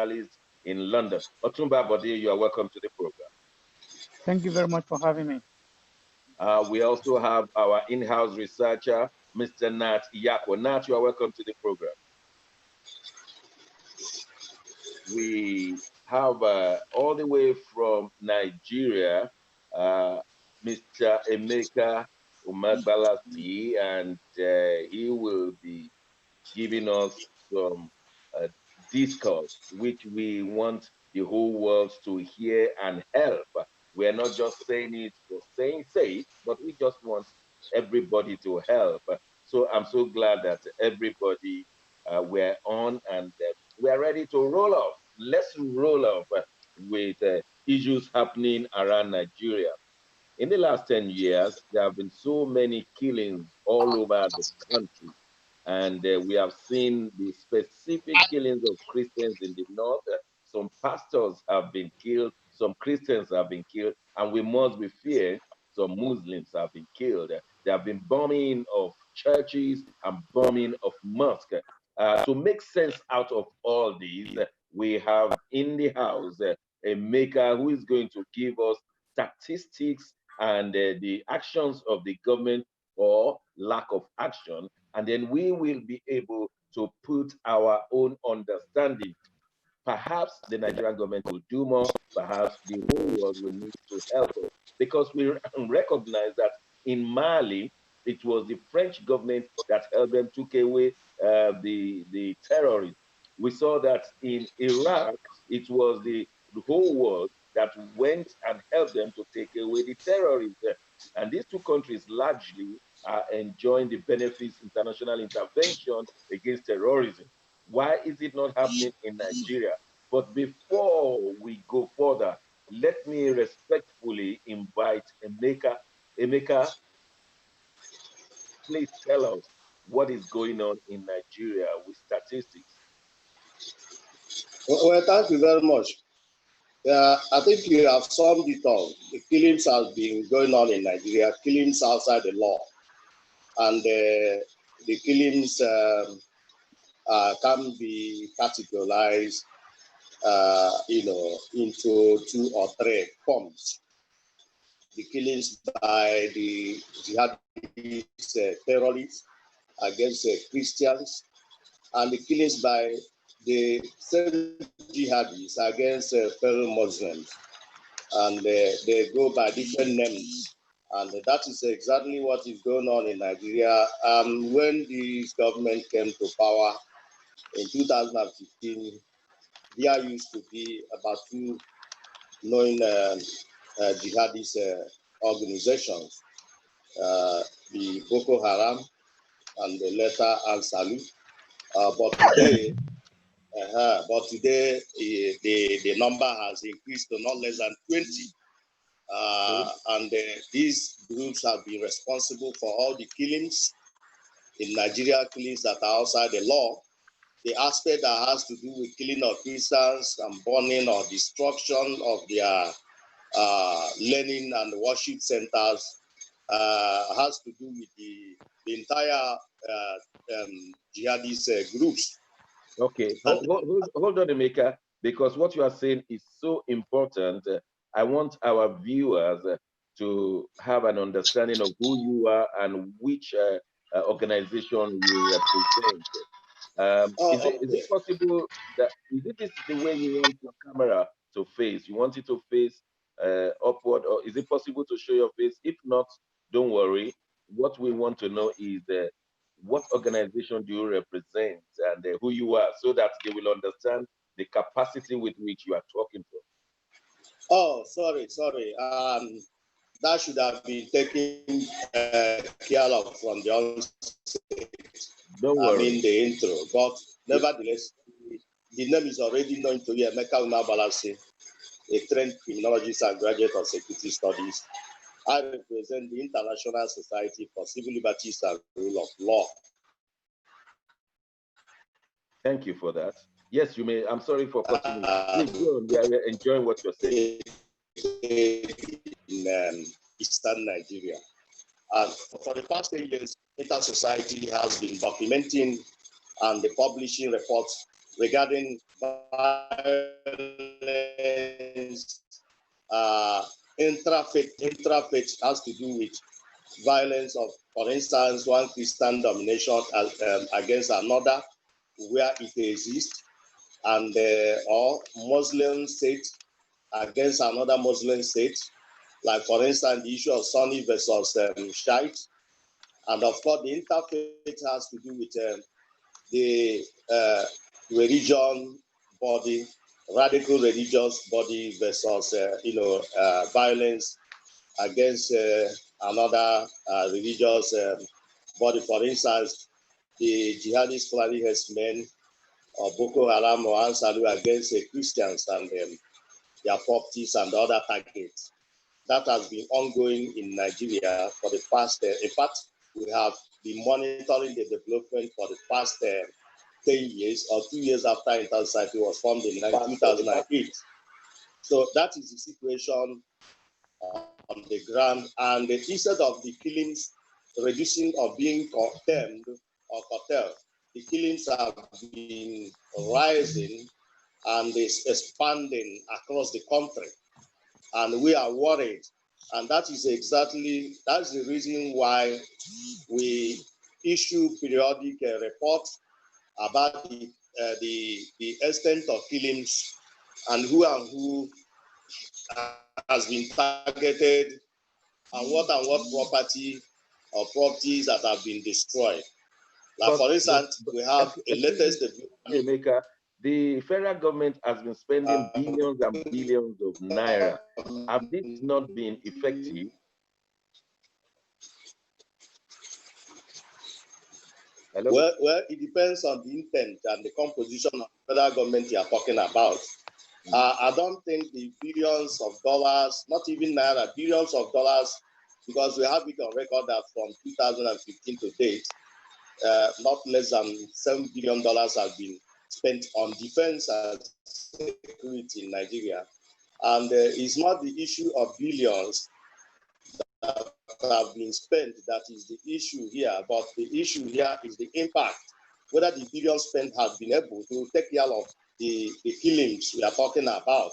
journalist in London. Otumba Bode, you are welcome to the program. Thank you very much for having me. We also have our in-house researcher, Mr. Nat Iyakwa. Nat, you are welcome to the program. We have all the way from Nigeria, Mr. Emeka Umagbalasi, and he will be giving us some discourse, which we want the whole world to hear and help. We're not just saying it for saying it, but we just want everybody to help. So I'm so glad that everybody we're on and we're ready to roll off. Let's roll off with issues happening around Nigeria. In the last 10 years, there have been so many killings all over the country. And we have seen the specific killings of Christians in the north. Some pastors have been killed, some Christians have been killed, and we must be fair, some Muslims have been killed. There have been bombing of churches and bombing of mosques. To make sense out of all these, we have in the house a maker who is going to give us statistics and the actions of the government or lack of action, and then we will be able to put our own understanding. Perhaps the Nigerian government will do more, perhaps the whole world will need to help us, because we recognize that in Mali, it was the French government that helped them took away the terrorists. We saw that in Iraq, it was the whole world that went and helped them to take away the terrorists. And these two countries largely are enjoying the benefits international intervention against terrorism. Why is it not happening in Nigeria? But before we go further, let me respectfully invite Emeka. Emeka, please tell us what is going on in Nigeria with statistics. Well, thank you very much. I think you have summed it all. The killings have been going on in Nigeria, killings outside the law. And the killings can be categorized, into two or three forms. The killings by the jihadist terrorists against Christians, and the killings by the same jihadists against fellow Muslims. And they go by different names. And that is exactly what is going on in Nigeria. When this government came to power in 2015, there used to be about two known jihadist organizations, the Boko Haram and the later Al-Salu. But today, the number has increased to not less than 20. And these groups have been responsible for all the killings in Nigeria, killings that are outside the law. The aspect that has to do with killing of Christians and burning or destruction of their learning and worship centers has to do with the entire jihadist groups. Okay, hold on, Emeka, because what you are saying is so important. I want our viewers to have an understanding of who you are and which organization you represent. Is it possible that this the way you want your camera to face? You want it to face upward, or is it possible to show your face? If not, don't worry. What we want to know is what organization do you represent and who you are, so that they will understand the capacity with which you are talking from. Oh, sorry. That should have been taken care of from the onset. Don't worry. I mean the intro, but nevertheless, the name is already known to you, Emeka Umabalasi, a trained criminologist and graduate of security studies. I represent the International Society for Civil Liberties and Rule of Law. Thank you for that. Yes, you may. I'm sorry for cutting you. Please go on. We are enjoying what you're saying. In Eastern Nigeria. And for the past 10 years, Inter Society has been documenting and publishing reports regarding violence, intra-faith has to do with violence of, for instance, one Christian domination against another where it exists, and or Muslim state against another Muslim state, like for instance the issue of Sunni versus Shiite, and of course the interfaith has to do with the religion body, radical religious body versus violence against another religious body. For instance, the jihadist Fulani herdsmen or Boko Haram or Ansaru against Christians and their properties and other targets. That has been ongoing in Nigeria for the past, in fact, we have been monitoring the development for the past 10 years or 2 years after Inter Society was formed in 2008. So that is the situation on the ground. And instead of the killings reducing or being condemned or curtailed, the killings have been rising and is expanding across the country. And we are worried. And that is that's the reason why we issue periodic reports about the extent of killings and who has been targeted and what property or properties that have been destroyed. Like for instance, we have a latest development. The federal government has been spending billions and billions of naira. Have this not been effective? Hello? Well, it depends on the intent and the composition of the federal government you are talking about. I don't think the billions of dollars, not even naira, billions of dollars, because we have it on record that from 2015 to date, not less than $7 billion have been spent on defense and security in Nigeria. And it's not the issue of billions that have been spent that is the issue here, but the issue here is the impact, whether the billions spent have been able to take care of the killings we are talking about.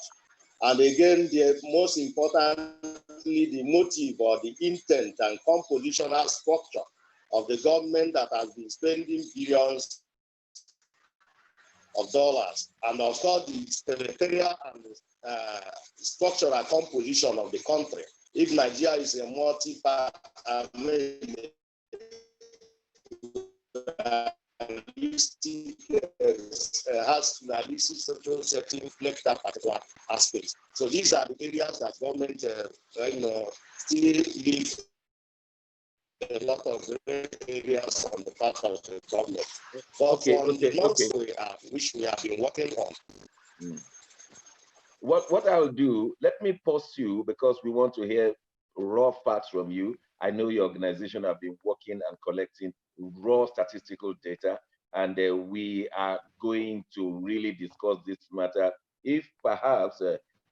And again, the most importantly, the motive or the intent and compositional structure of the government that has been spending billions of dollars, and of course the territorial and structural composition of the country. If Nigeria is a multi-part has at least social setting reflect that particular aspect. So these are the areas that government still leave a lot of areas on the part of the government. But which we have been working on. What I'll do, let me pause you because we want to hear raw facts from you. I know your organization have been working and collecting raw statistical data, and we are going to really discuss this matter. If perhaps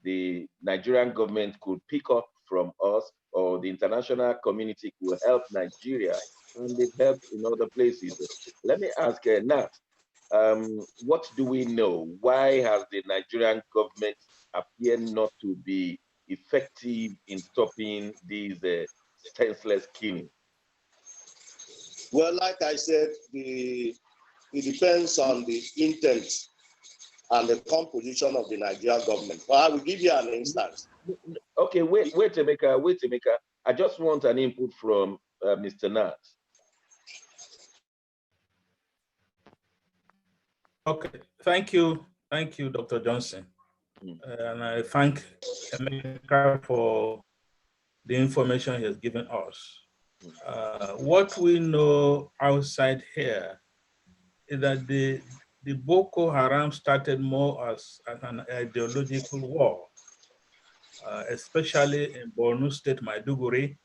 the Nigerian government could pick up from us, or the international community could help Nigeria, and they've helped in other places. Let me ask Nat, what do we know? Why has the Nigerian government appear not to be effective in stopping these senseless killing? Well, like I said, it depends on the intent and the composition of the Nigerian government. Well, I will give you an instance. Okay, wait, Emeka. I just want an input from Mr. Nat. Okay, thank you, Dr. Johnson. And I thank Emeka for the information he has given us. What we know outside here is that the Boko Haram started more as an ideological war, especially in Borno State, Maiduguri.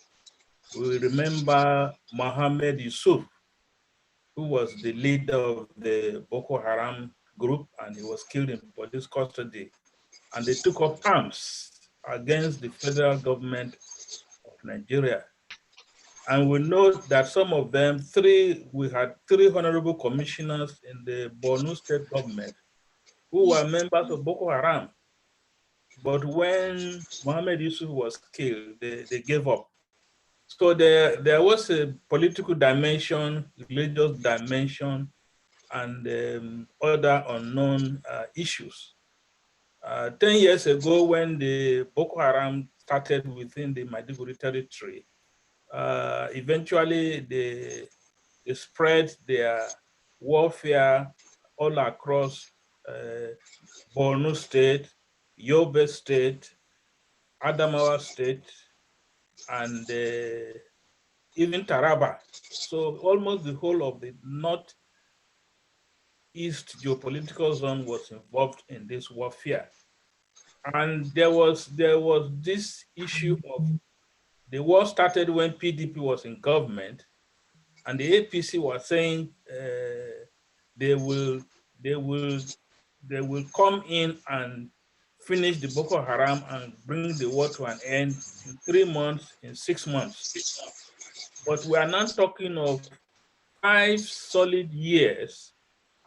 We remember Mohammed Yusuf, who was the leader of the Boko Haram group, and he was killed in police custody. And they took up arms against the federal government of Nigeria. And we know that some of them, we had 3 honorable commissioners in the Borno State government who were members of Boko Haram. But when Mohammed Yusuf was killed, they gave up. So there was a political dimension, religious dimension, and other unknown issues. 10 years ago, when the Boko Haram started within the Maiduguri territory, eventually they spread their warfare all across Borno State, Yobe State, Adamawa State, and even Taraba. So almost the whole of the northeast geopolitical zone was involved in this warfare. And there was this issue of the war started when PDP was in government, and the APC was saying they will come in and finish the Boko Haram and bring the war to an end in 3 months, in 6 months. But we are not talking of 5 solid years,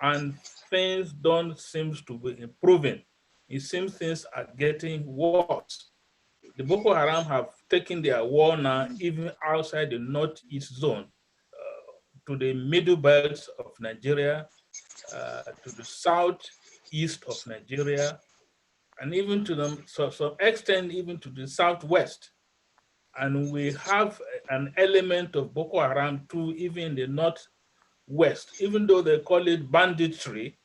and things don't seem to be improving. It seems things are getting worse. The Boko Haram have taken their war now even outside the northeast zone, to the middle belt of Nigeria, to the southeast of Nigeria, and even to some extent even to the southwest. And we have an element of Boko Haram too, even in the northwest, even though they call it banditry.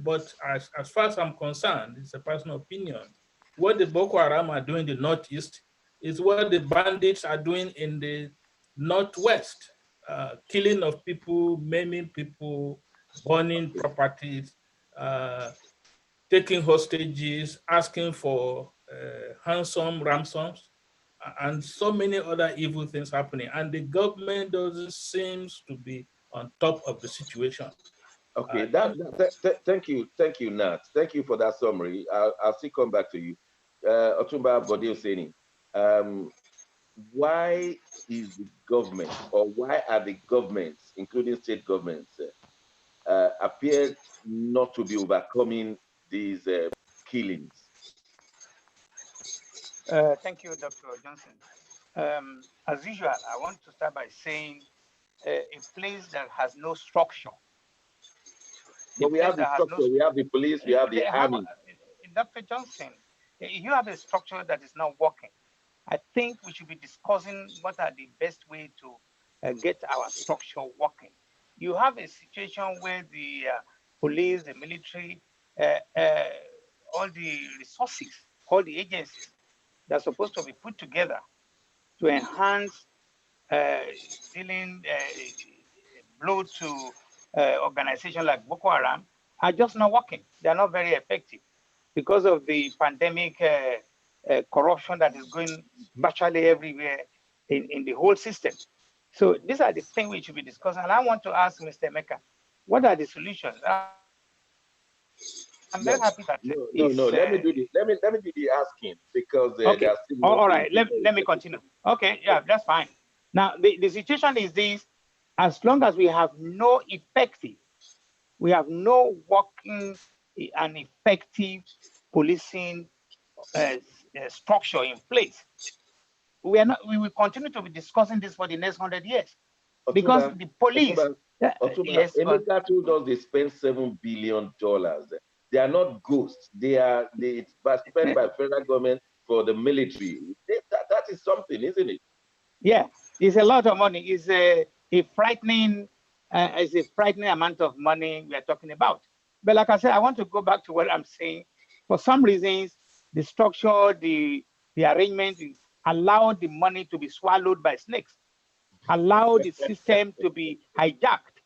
But as far as I'm concerned, it's a personal opinion. What the Boko Haram are doing in the northeast is what the bandits are doing in the northwest, killing of people, maiming people, burning properties, taking hostages, asking for handsome ransoms, and so many other evil things happening. And the government doesn't seem to be on top of the situation. Okay, thank you, Nat. Thank you for that summary. I'll still come back to you. Otumba Bode Oseni, why is the government, or why are the governments, including state governments, appear not to be overcoming these killings? Thank you, Dr. Johnson. As usual, I want to start by saying a place that has no structure. But we have the structure, we have the police, we have the army. Dr. Johnson, you have a structure that is not working. I think we should be discussing what are the best way to get our structure working. You have a situation where the police, the military, all the resources, all the agencies that are supposed to be put together to enhance dealing blow to organizations like Boko Haram are just not working. They're not very effective because of the pandemic corruption that is going virtually everywhere in the whole system. So these are the things we should be discussing. And I want to ask Mr. Emeka, what are the solutions? I'm very happy that no. Let me do the asking, because okay. All right. Let me continue. Okay, yeah, that's fine. Now the situation is this: as long as we have no working and effective policing structure in place, we will continue to be discussing this for the next 100 years. Because the police, yes, Emeka told us they spent $7 billion. They are not ghosts. It's spent by federal government for the military. That is something, isn't it? Yeah, it's a lot of money. It's a frightening amount of money we are talking about. But like I said, I want to go back to what I'm saying. For some reasons, the structure, the arrangement allow the money to be swallowed by snakes, allow the system to be hijacked,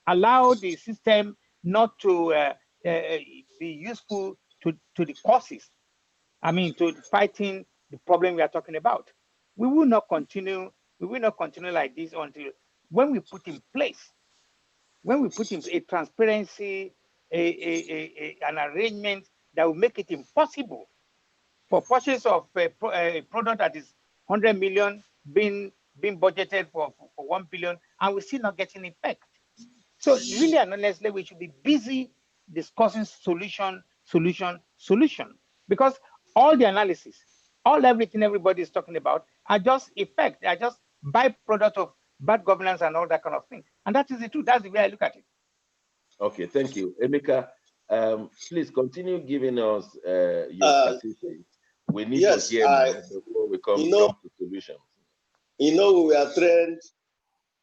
allow the system not to be useful to the causes. I mean, to fighting the problem we are talking about. We will not continue like this until when we put in place, a transparency, an arrangement that will make it impossible for purchase of a product that is 100 million being budgeted for 1 billion, and we're still not getting effect. So really and honestly, we should be busy discussing solution solution, solution. Because all the analysis, everything everybody is talking about are just effect, they are just byproduct of bad governance and all that kind of thing. And that is the truth. That's the way I look at it. Okay, thank you. Emeka, please continue giving us your statistics. We need to hear more before we jump to solutions. We are trained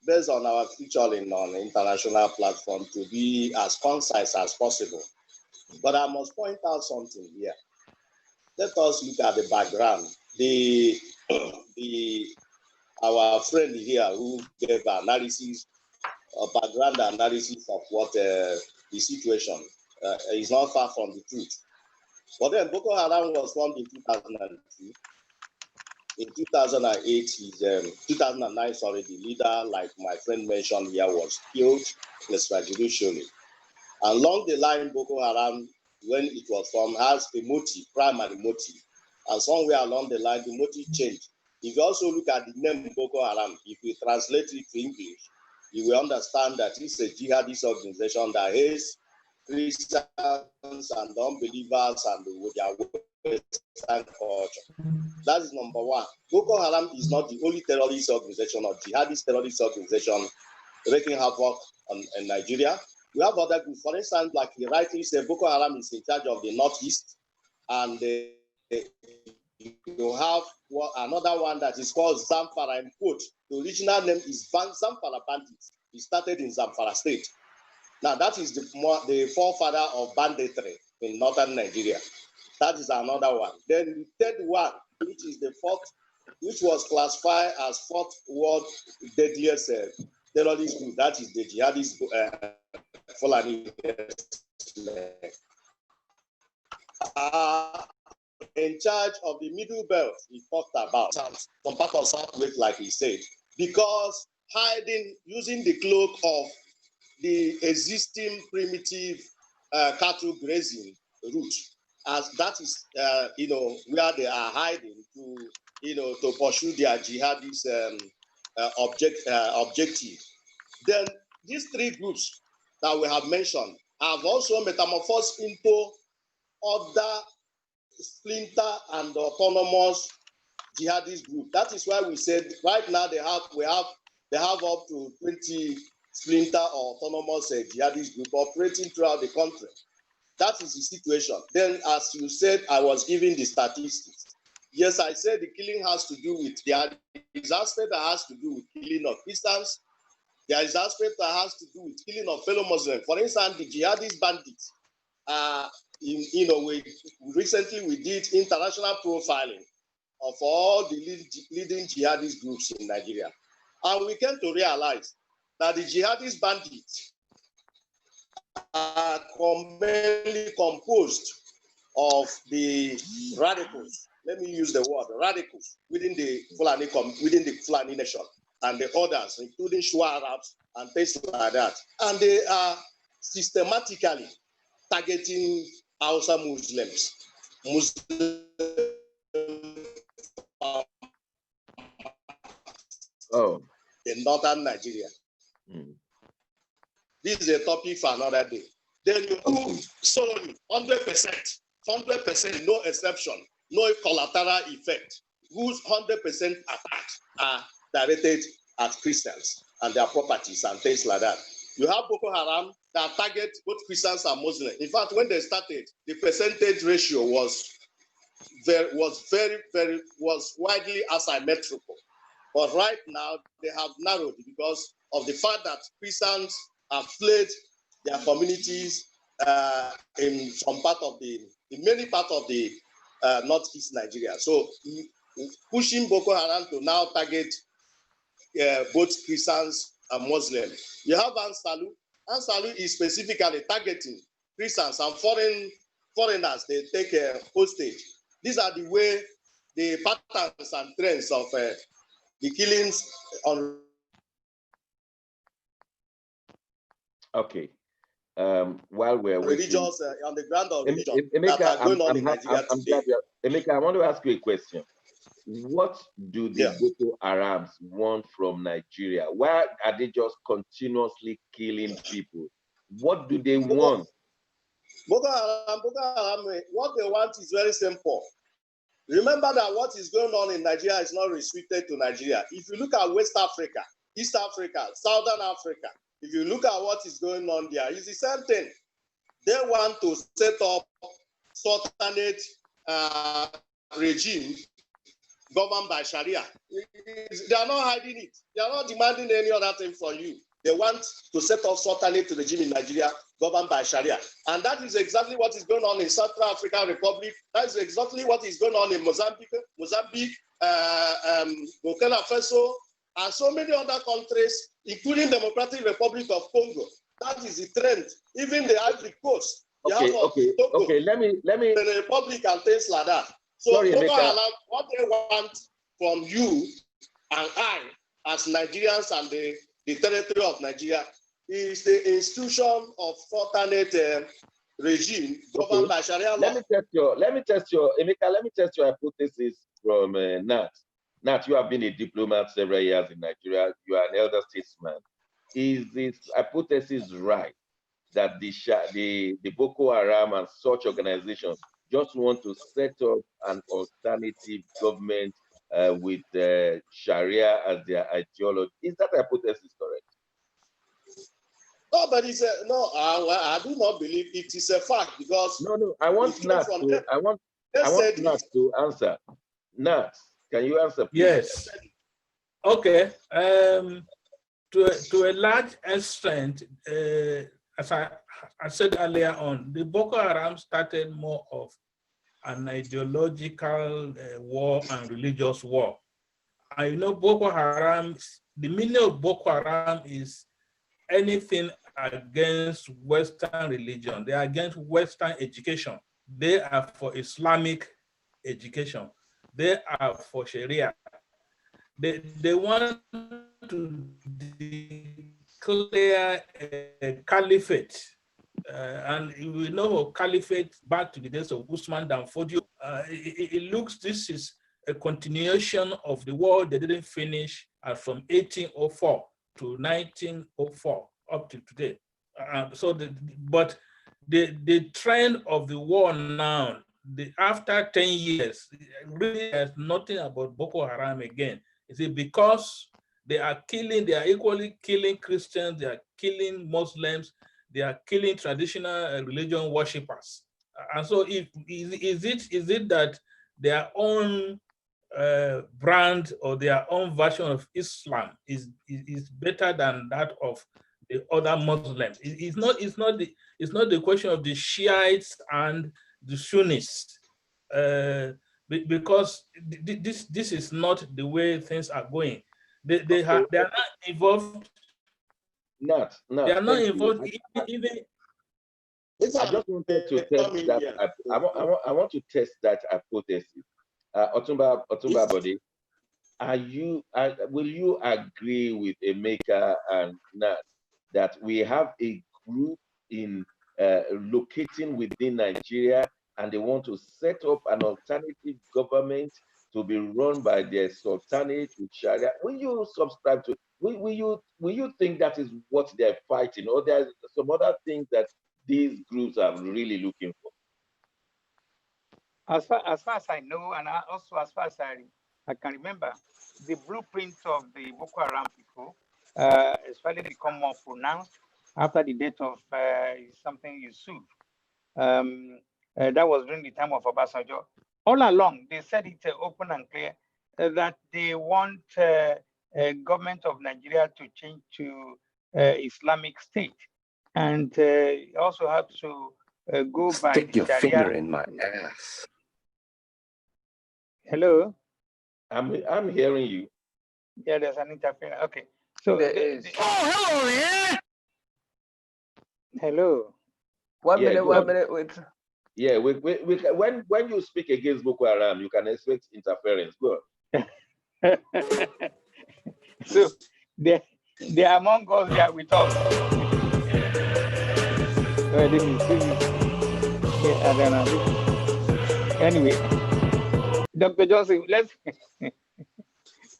based on our featuring on international platform to be as concise as possible. But I must point out something here. Let us look at the background. Our friend here who gave analysis, background analysis of what the situation is not far from the truth. But then Boko Haram was formed in 2002. In 2008, 2009, sorry, the leader, like my friend mentioned here, was killed extrajudicially. Along the line, Boko Haram, when it was formed, has a motive, primary motive. And somewhere along the line, the motive changed. If you also look at the name Boko Haram, if you translate it to English, you will understand that it's a jihadist organization that hates Christians and unbelievers and their Western culture. That is number one. Boko Haram is not the only terrorist organization or jihadist terrorist organization wreaking havoc in Nigeria. We have other groups. For instance, like you rightly said, Boko Haram is in charge of the Northeast, and you have another one that is called Zamfara and quote. The original name is Zamfara Bandits. It started in Zamfara State. Now that is the forefather of banditry in northern Nigeria. That is another one. Then the third one, which is the fourth, which was classified as fourth world deadliest terrorist group. That is the jihadist Fulani. In charge of the middle belt, he talked about some part of Southwest, like he said, because hiding, using the cloak of the existing primitive cattle grazing route, as that is, where they are hiding to pursue their jihadist objective. Then these three groups that we have mentioned have also metamorphosed into other splinter and autonomous jihadist group. That is why we said right now they have up to 20 splinter or autonomous jihadist group operating throughout the country. That is the situation. Then, as you said, I was giving the statistics. Yes, I said the killing has to do with there is aspect that has to do with killing of Christians. There is aspect that has to do with killing of fellow Muslims. For instance, the jihadist bandits. Recently we did international profiling of all the leading jihadist groups in Nigeria. And we came to realize that the jihadist bandits are mainly composed of the radicals. Let me use the word radicals within the Fulani nation and the others, including Shua Arabs and things like that. And they are systematically targeting Hausa Muslims. In northern Nigeria. This is a topic for another day. Then you do solely 100%, no exception, no collateral effect, whose 100% attacks are directed at Christians and their properties and things like that. You have Boko Haram that target both Christians and Muslims. In fact, when they started, the percentage ratio was widely asymmetrical. But right now, they have narrowed because of the fact that Christians have fled their communities in many parts of the northeast Nigeria. So pushing Boko Haram to now target both Christians and Muslims. You have Ansalu. Ansalu is specifically targeting Christians and foreigners. They take hostage. These are the patterns and trends of the killings on. Okay. While we're religious on the ground of religion that are going on in Nigeria today. Emeka, I want to ask you a question. What do the Boko Harams want from Nigeria? Why are they just continuously killing people? What do they want? Boko Haram, what they want is very simple. Remember that what is going on in Nigeria is not restricted to Nigeria. If you look at West Africa, East Africa, Southern Africa, if you look at what is going on there, it's the same thing. They want to set up sultanate regime governed by Sharia. They are not hiding it. They are not demanding any other thing from you. They want to set up sultanate regime in Nigeria governed by Sharia. And that is exactly what is going on in Central African Republic. That is exactly what is going on in Mozambique, Burkina Faso, and so many other countries, including Democratic Republic of Congo. That is the trend. Even the Ivory Coast. Okay. Let me. The Republic and things like that. So sorry, what they want from you and I, as Nigerians and the territory of Nigeria, is the institution of sultanate regime governed by Sharia law. Let me test your hypothesis from Nat. Nat, you have been a diplomat several years in Nigeria. You are an elder statesman. Is this hypothesis right that the Boko Haram and such organizations just want to set up an alternative government with Sharia as their ideology? Is that hypothesis correct? No, but I do not believe it is a fact because no. I want Nat to answer. Nat, can you answer, please? Yes. Okay. To a large extent, as I said earlier on, the Boko Haram started more of an ideological war and religious war. I know Boko Haram, the meaning of Boko Haram is anything against Western religion. They are against Western education. They are for Islamic education. They are for Sharia. They want to declare a caliphate. And we know caliphate back to the days of Usman Dan Fodio. It looks, this is a continuation of the war they didn't finish from 1804 to 1904 up to today. But the trend of the war now, after 10 years, really has nothing about Boko Haram again. Is it because they are equally killing Christians, they are killing Muslims, they are killing traditional religion worshippers. And so is it that their own brand or their own version of Islam is better than that of the other Muslims? It's not the question of the Shiites and the Sunnis, because this is not the way things are going. They are not involved. They are not involved even. I just wanted to test that. I want to test that hypothesis. Otumba Body, will you agree with Emeka and Nat that we have a group in locating within Nigeria and they want to set up an alternative government to be run by their sultanate with Sharia? Will you subscribe to? Will you think that is what they're fighting, or there's some other things that these groups are really looking for? As far as I know, and also as far as I can remember, the blueprint of the Boko Haram people, especially become more pronounced after the death of something Yusuf. That was during the time of Obasanjo. All along, they said it open and clear that they want government of Nigeria to change to Islamic State, and also have to go by Stick your Sharia. finger in my ass. Hello. I'm hearing you. Yeah, there's an interference. Okay. So hello there. Hello. One minute. Wait. Yeah, when you speak against Boko Haram, you can expect interference. Go on. So they're among us, they are with us. I don't know. Anyway, Dr. Johnson, let's.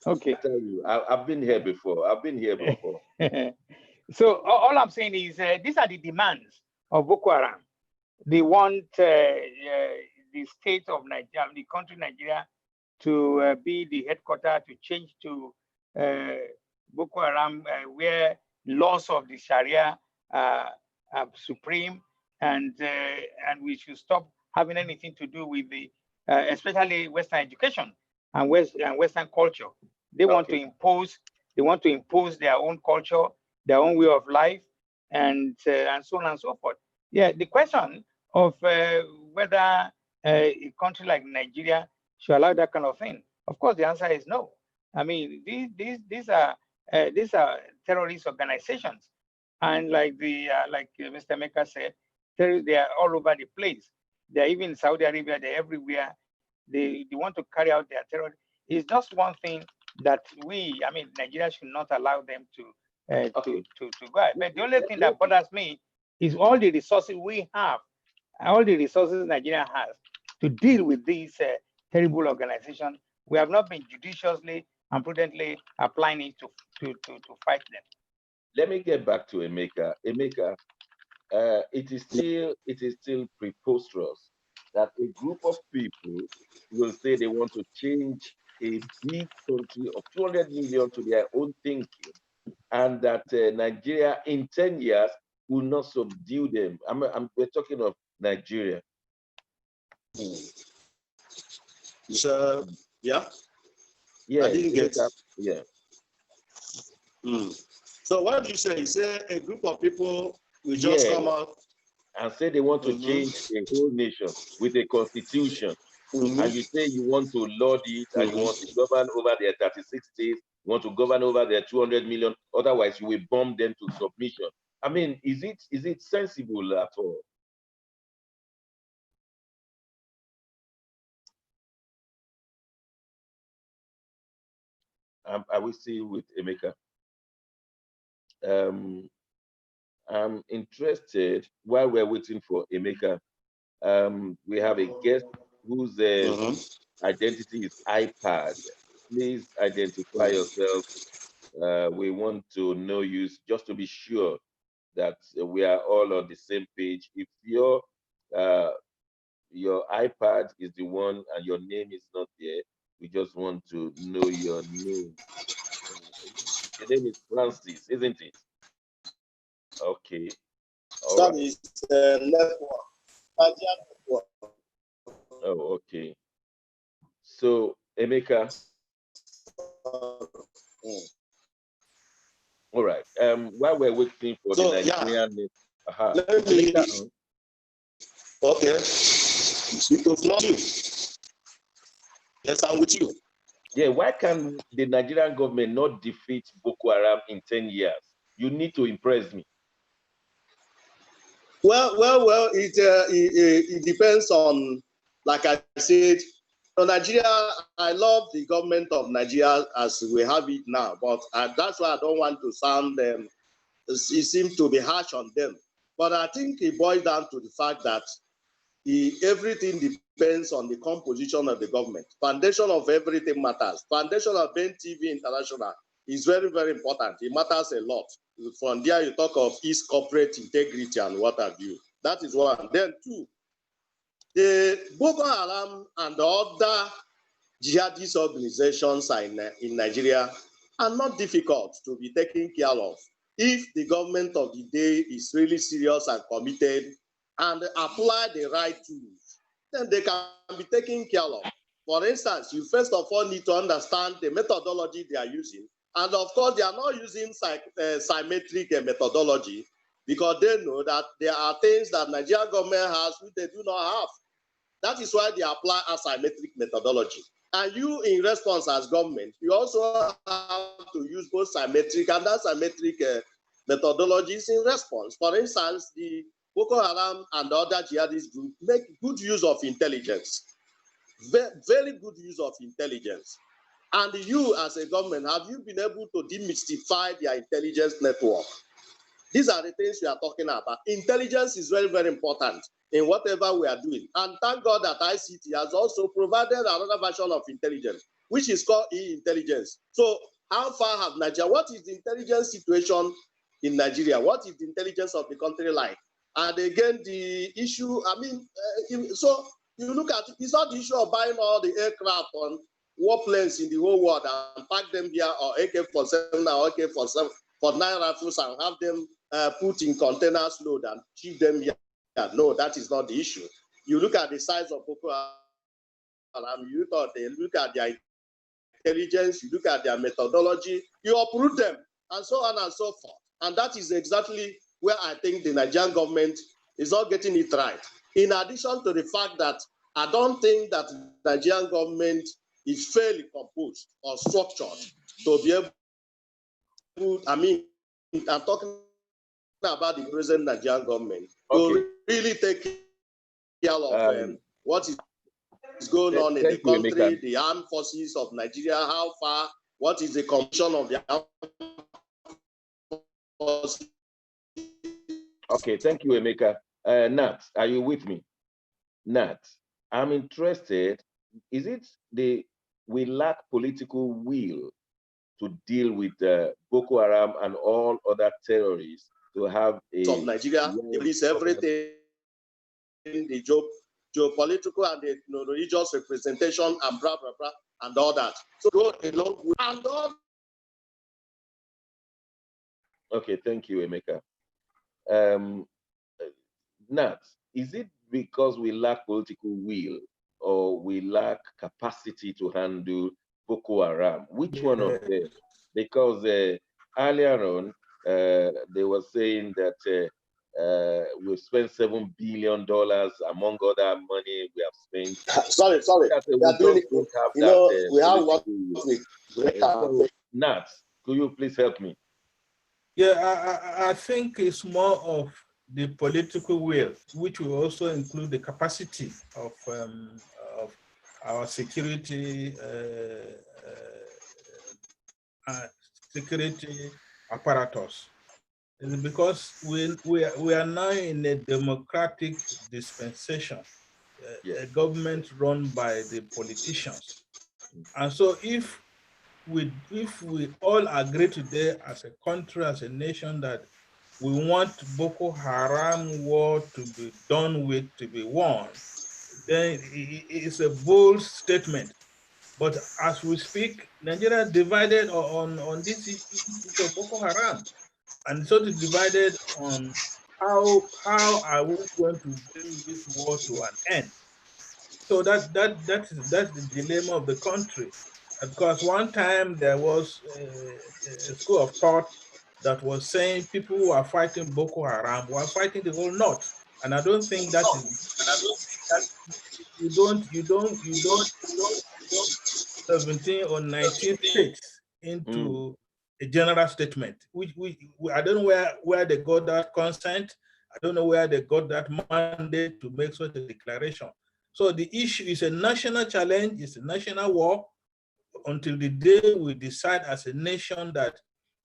Okay. I tell you, I've been here before. So all I'm saying is these are the demands of Boko Haram. They want the state of Nigeria, the country Nigeria, to be the headquarters, to change to Boko Haram, where laws of the Sharia are supreme, and we should stop having anything to do with the, especially Western education and Western culture. They want to impose. They want to impose their own culture, their own way of life, and so on and so forth. Yeah, the question of whether a country like Nigeria should allow that kind of thing, of course, the answer is no. I mean, these are terrorist organizations, and like Mr. Meka said, they are all over the place. They're even in Saudi Arabia. They're everywhere. They want to carry out their terror. It's just one thing that Nigeria should not allow them to go out. But the only thing that bothers me is all the resources we have, all the resources Nigeria has to deal with these terrible organizations. We have not been judiciously and prudently applying it to fight them. Let me get back to Emeka. Emeka, it is still preposterous that a group of people will say they want to change a big country of 200 million to their own thinking, and that Nigeria in 10 years will not subdue them. We're talking of Nigeria. So, yeah? Yeah. I didn't get that. Yeah. So what did you say? You say a group of people will just come out and say they want to change a whole nation with a constitution. And you say you want to lord it, and you want to govern over their 36 states, you want to govern over their 200 million, otherwise you will bomb them to submission. I mean, is it sensible at all? I will see with Emeka. I'm interested, while we're waiting for Emeka, we have a guest whose identity is iPad. Please identify yourself. We want to know you just to be sure that we are all on the same page. If your iPad is the one and your name is not there, we just want to know your name. Your name is Francis, isn't it? Okay. That is network. Oh, okay. So, Emeka. All right. While we're waiting for the Nigerian, let me. Okay. Not you. Yes, I'm with you. Yeah. Why can the Nigerian government not defeat Boko Haram in 10 years? You need to impress me. Well. It depends on, like I said, Nigeria. I love the government of Nigeria as we have it now, but that's why I don't want to sound them. It seems to be harsh on them, but I think it boils down to the fact that everything depends on the composition of the government. Foundation of everything matters. Foundation of BENTV International is very, very important. It matters a lot. From there, you talk of its corporate integrity and what have you. That is one. Then two, the Boko Haram and other jihadist organizations in Nigeria are not difficult to be taken care of if the government of the day is really serious and committed and apply the right tools. Then they can be taken care of. For instance, you first of all need to understand the methodology they are using. And of course, they are not using symmetric methodology because they know that there are things that Nigerian government has which they do not have. That is why they apply asymmetric methodology. And you, in response as government, you also have to use both symmetric and asymmetric methodologies in response. For instance, the Boko Haram and other jihadist groups make good use of intelligence, very good use of intelligence. And you, as a government, have you been able to demystify their intelligence network? These are the things we are talking about. Intelligence is very, very important in whatever we are doing. And thank God that ICT has also provided another version of intelligence, which is called e-intelligence. So how far have Nigeria, what is the intelligence situation in Nigeria? What is the intelligence of the country like? And again, the issue, I mean, so you look at it, it's not the issue of buying all the aircraft on warplanes in the whole world and pack them here, or AK-47 or AK-47 for 9 rifles and have them put in containers load and ship them here. No, that is not the issue. You look at the size of Boko Haram, you look at their intelligence, you look at their methodology, you uproot them, and so on and so forth. And that is exactly where I think the Nigerian government is not getting it right. In addition to the fact that I don't think that the Nigerian government is fairly composed or structured to be able, I mean, I'm talking about the present Nigerian government, to really take care of what is going on in the country, the armed forces of Nigeria, how far, what is the condition of the armed forces. Okay, thank you, Emeka. Nat, are you with me? Nat, I'm interested. Is it we lack political will to deal with Boko Haram and all other terrorists to have a of Nigeria? It is everything, the geopolitical and the religious representation and blah blah blah and all that. So go along with and all. Okay, thank you, Emeka. Nat, is it because we lack political will or we lack capacity to handle Boko Haram? Which one of them? Because earlier on, they were saying that we've spent $7 billion among other money we have spent. Sorry. We are doing it. We have what we Nat, could you please help me? Yeah, I think it's more of the political will, which will also include the capacity of our security apparatus. It's because we are now in a democratic dispensation, a government run by the politicians, and so if we all agree today as a country, as a nation, that we want Boko Haram war to be done with, to be won, then it's a bold statement. But as we speak, Nigeria divided on this issue of Boko Haram, and so it's divided on how are we going to bring this war to an end. So that's the dilemma of the country. Because one time there was a school of thought that was saying people who are fighting Boko Haram were fighting the whole North, and I don't think that is. You don't 17 or 19 states into a general statement. I don't know where they got that consent. I don't know where they got that mandate to make such a declaration. So the issue is a national challenge. It's a national war. Until the day we decide as a nation that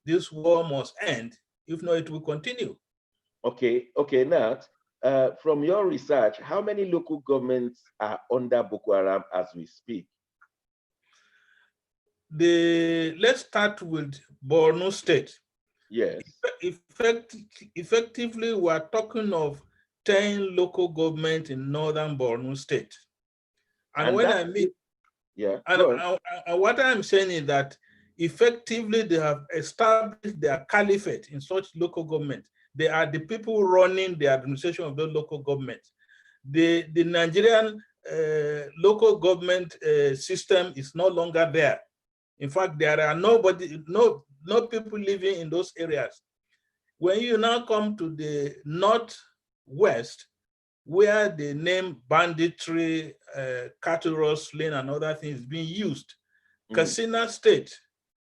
this war must end, if not, it will continue. Okay, Nat, from your research, how many local governments are under Boko Haram as we speak? Let's start with Borno State. Yes. Effectively, we're talking of 10 local governments in northern Borno State. And when I mean, and what I'm saying is that effectively they have established their caliphate in such local government. They are the people running the administration of those local governments. The Nigerian local government system is no longer there. In fact, there are no people living in those areas. When you now come to the northwest, where the name banditry, cattle rustling, and other things being used, Katsina State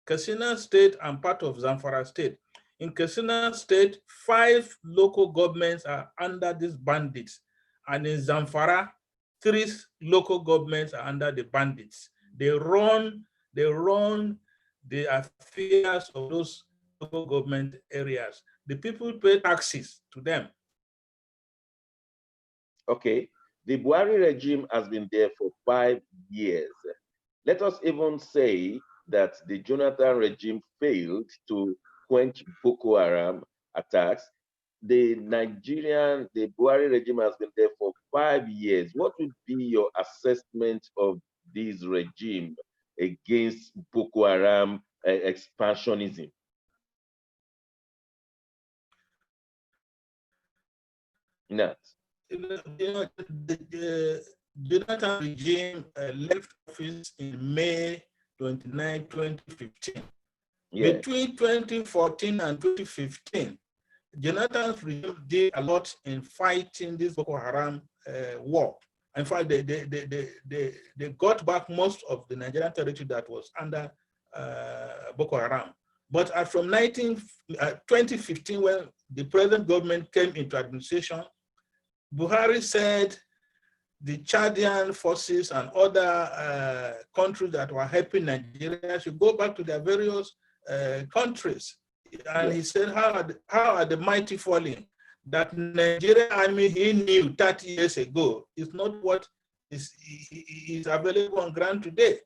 and part of Zamfara State. In Katsina State, 5 local governments are under these bandits. And in Zamfara, 3 local governments are under the bandits. They run the affairs of those local government areas. The people pay taxes to them. Okay, the Buhari regime has been there for 5 years. Let us even say that the Jonathan regime failed to quench Boko Haram attacks. the Buhari regime has been there for 5 years. What would be your assessment of this regime against Boko Haram expansionism? Not. The Jonathan regime left office in May 29, 2015. Yeah. Between 2014 and 2015, Jonathan's regime did a lot in fighting this Boko Haram war. In fact, they got back most of the Nigerian territory that was under Boko Haram. But from 2015, when the present government came into administration, Buhari said the Chadian forces and other countries that were helping Nigeria should go back to their various countries. And he said, how are the mighty falling? That Nigerian army he knew 30 years ago is not what is available on ground today.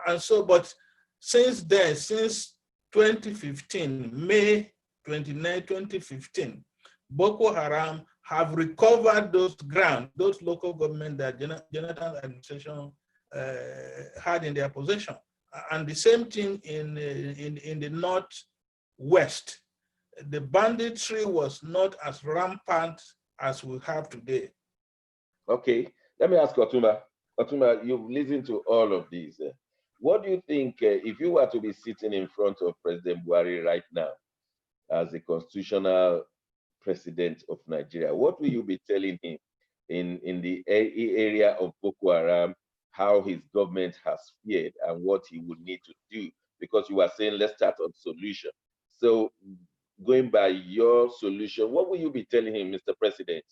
And so, but since then, since 2015, May 29, 2015, Boko Haram have recovered those ground, those local government that Jonathan's administration had in their possession. And the same thing in the northwest. The banditry was not as rampant as we have today. Okay, let me ask Otumba. Otumba, you've listened to all of these. What do you think if you were to be sitting in front of President Buhari right now as the constitutional president of Nigeria, what will you be telling him in the area of Boko Haram, how his government has fared and what he would need to do? Because you are saying, let's start on solution. So going by your solution, what will you be telling him, Mr. President?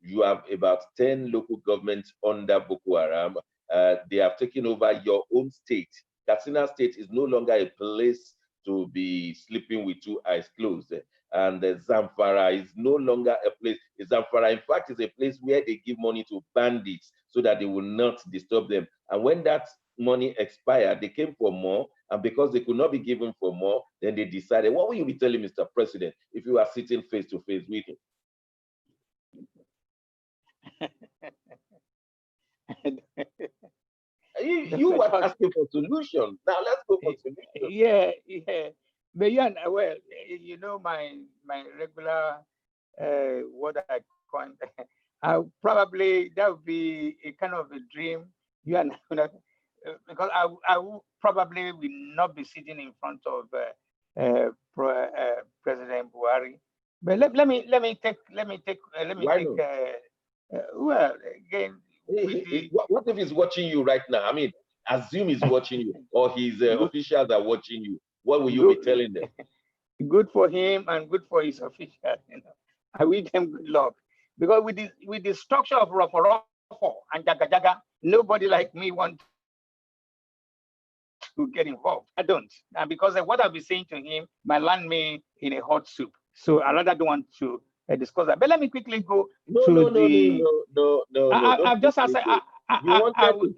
You have about 10 local governments under Boko Haram. They have taken over your own state. Katsina State is no longer a place to be sleeping with two eyes closed. And Zamfara is no longer a place. Zamfara, in fact, is a place where they give money to bandits so that they will not disturb them. And when that money expired, they came for more. And because they could not be given for more, then they decided, what will you be telling Mr. President if you are sitting face to face with him? You were asking for solutions. Now let's go for solutions. Yeah. But yeah, well, you know, my regular what I coined, probably that would be a kind of a dream. You know, because I will probably will not be sitting in front of President Buhari. But let me take well, again. What if he's watching you right now? I mean, assume he's watching you, or his officials are watching you. What will you be telling them? Good for him and good for his officials. You know, I wish them good luck. Because with the structure of Rofo and Jaga Jaga, nobody like me wants to get involved. I don't, and because of what I'll be saying to him might land me in a hot soup. So I rather don't want to discuss that. But let me quickly go No. I've just answered. You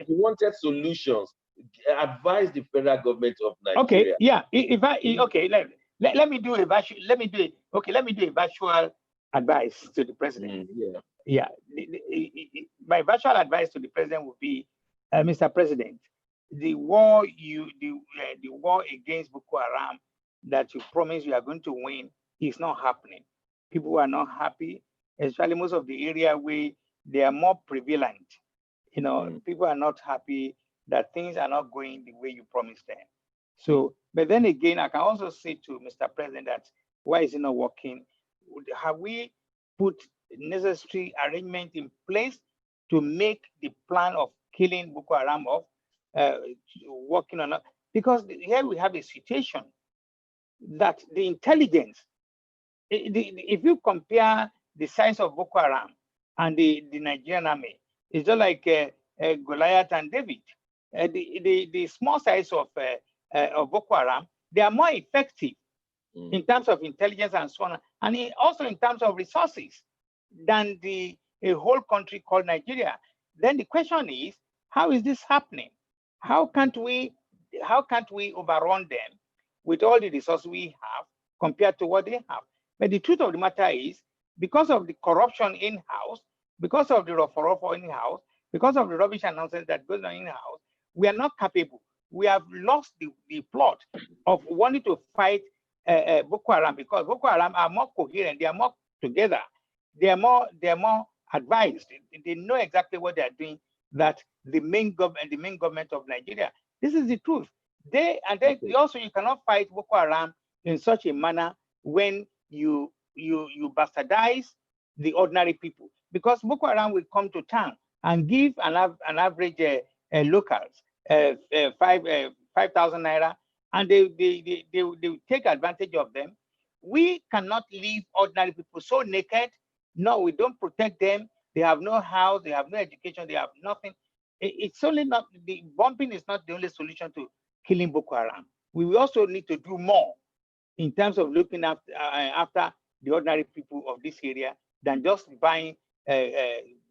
wanted solutions. Advise the federal government of Nigeria. Okay, yeah. Let me do a virtual advice to the president. My virtual advice to the president would be, Mr. President, the war against Boko Haram that you promised you are going to win is not happening. People are not happy, especially most of the area where they are more prevalent. You know, people are not happy that things are not going the way you promised them. So, but then again, I can also say to Mr. President that why is it not working? Have we put necessary arrangement in place to make the plan of killing Boko Haram off working on that? Because here we have a situation that the intelligence, if you compare the size of Boko Haram and the Nigerian army, it's just like Goliath and David. The small size of Boko Haram, they are more effective in terms of intelligence and so on, and also in terms of resources than a whole country called Nigeria. Then the question is, how is this happening? How can't we overrun them with all the resources we have compared to what they have? But the truth of the matter is, because of the corruption in-house, because of the rough in-house, because of the rubbish and nonsense that goes on in-house, we are not capable. We have lost the plot of wanting to fight Boko Haram, because Boko Haram are more coherent, they are more together, they are more advised. They know exactly what they are doing. That the main government of Nigeria. This is the truth. Also, you cannot fight Boko Haram in such a manner when you bastardize the ordinary people, because Boko Haram will come to town and give an average locals 5,000 naira, and they will take advantage of them. We cannot leave ordinary people so naked. No, we don't protect them. They have no house, they have no education, they have nothing. It's only not, the bombing is not the only solution to killing Boko Haram. We will also need to do more in terms of looking after the ordinary people of this area than just buying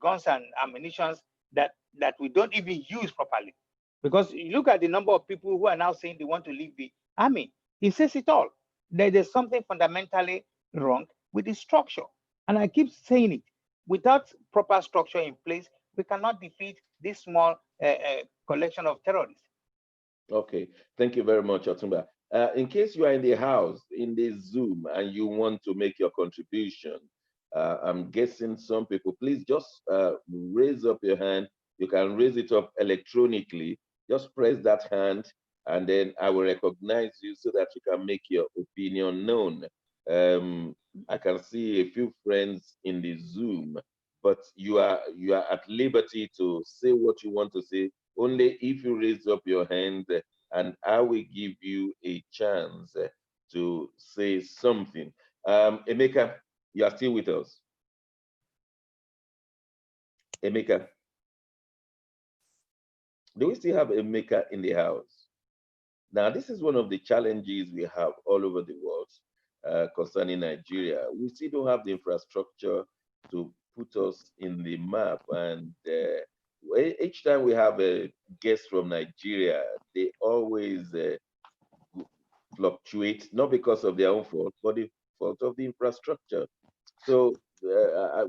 guns and ammunition that we don't even use properly. Because you look at the number of people who are now saying they want to leave the army. It says it all. There's something fundamentally wrong with the structure. And I keep saying it. Without proper structure in place, we cannot defeat this small collection of terrorists. Okay, thank you very much, Otumba. In case you are in the house, in the Zoom, and you want to make your contribution, I'm guessing some people, please just raise up your hand. You can raise it up electronically. Just press that hand, and then I will recognize you so that you can make your opinion known. I can see a few friends in the Zoom, but you are at liberty to say what you want to say only if you raise up your hand, and I will give you a chance to say something. Emeka, you are still with us. Emeka, do we still have Emeka in the house? Now, this is one of the challenges we have all over the world concerning Nigeria. We still don't have the infrastructure to put us in the map. And each time we have a guest from Nigeria, they always fluctuate, not because of their own fault, but the fault of the infrastructure. So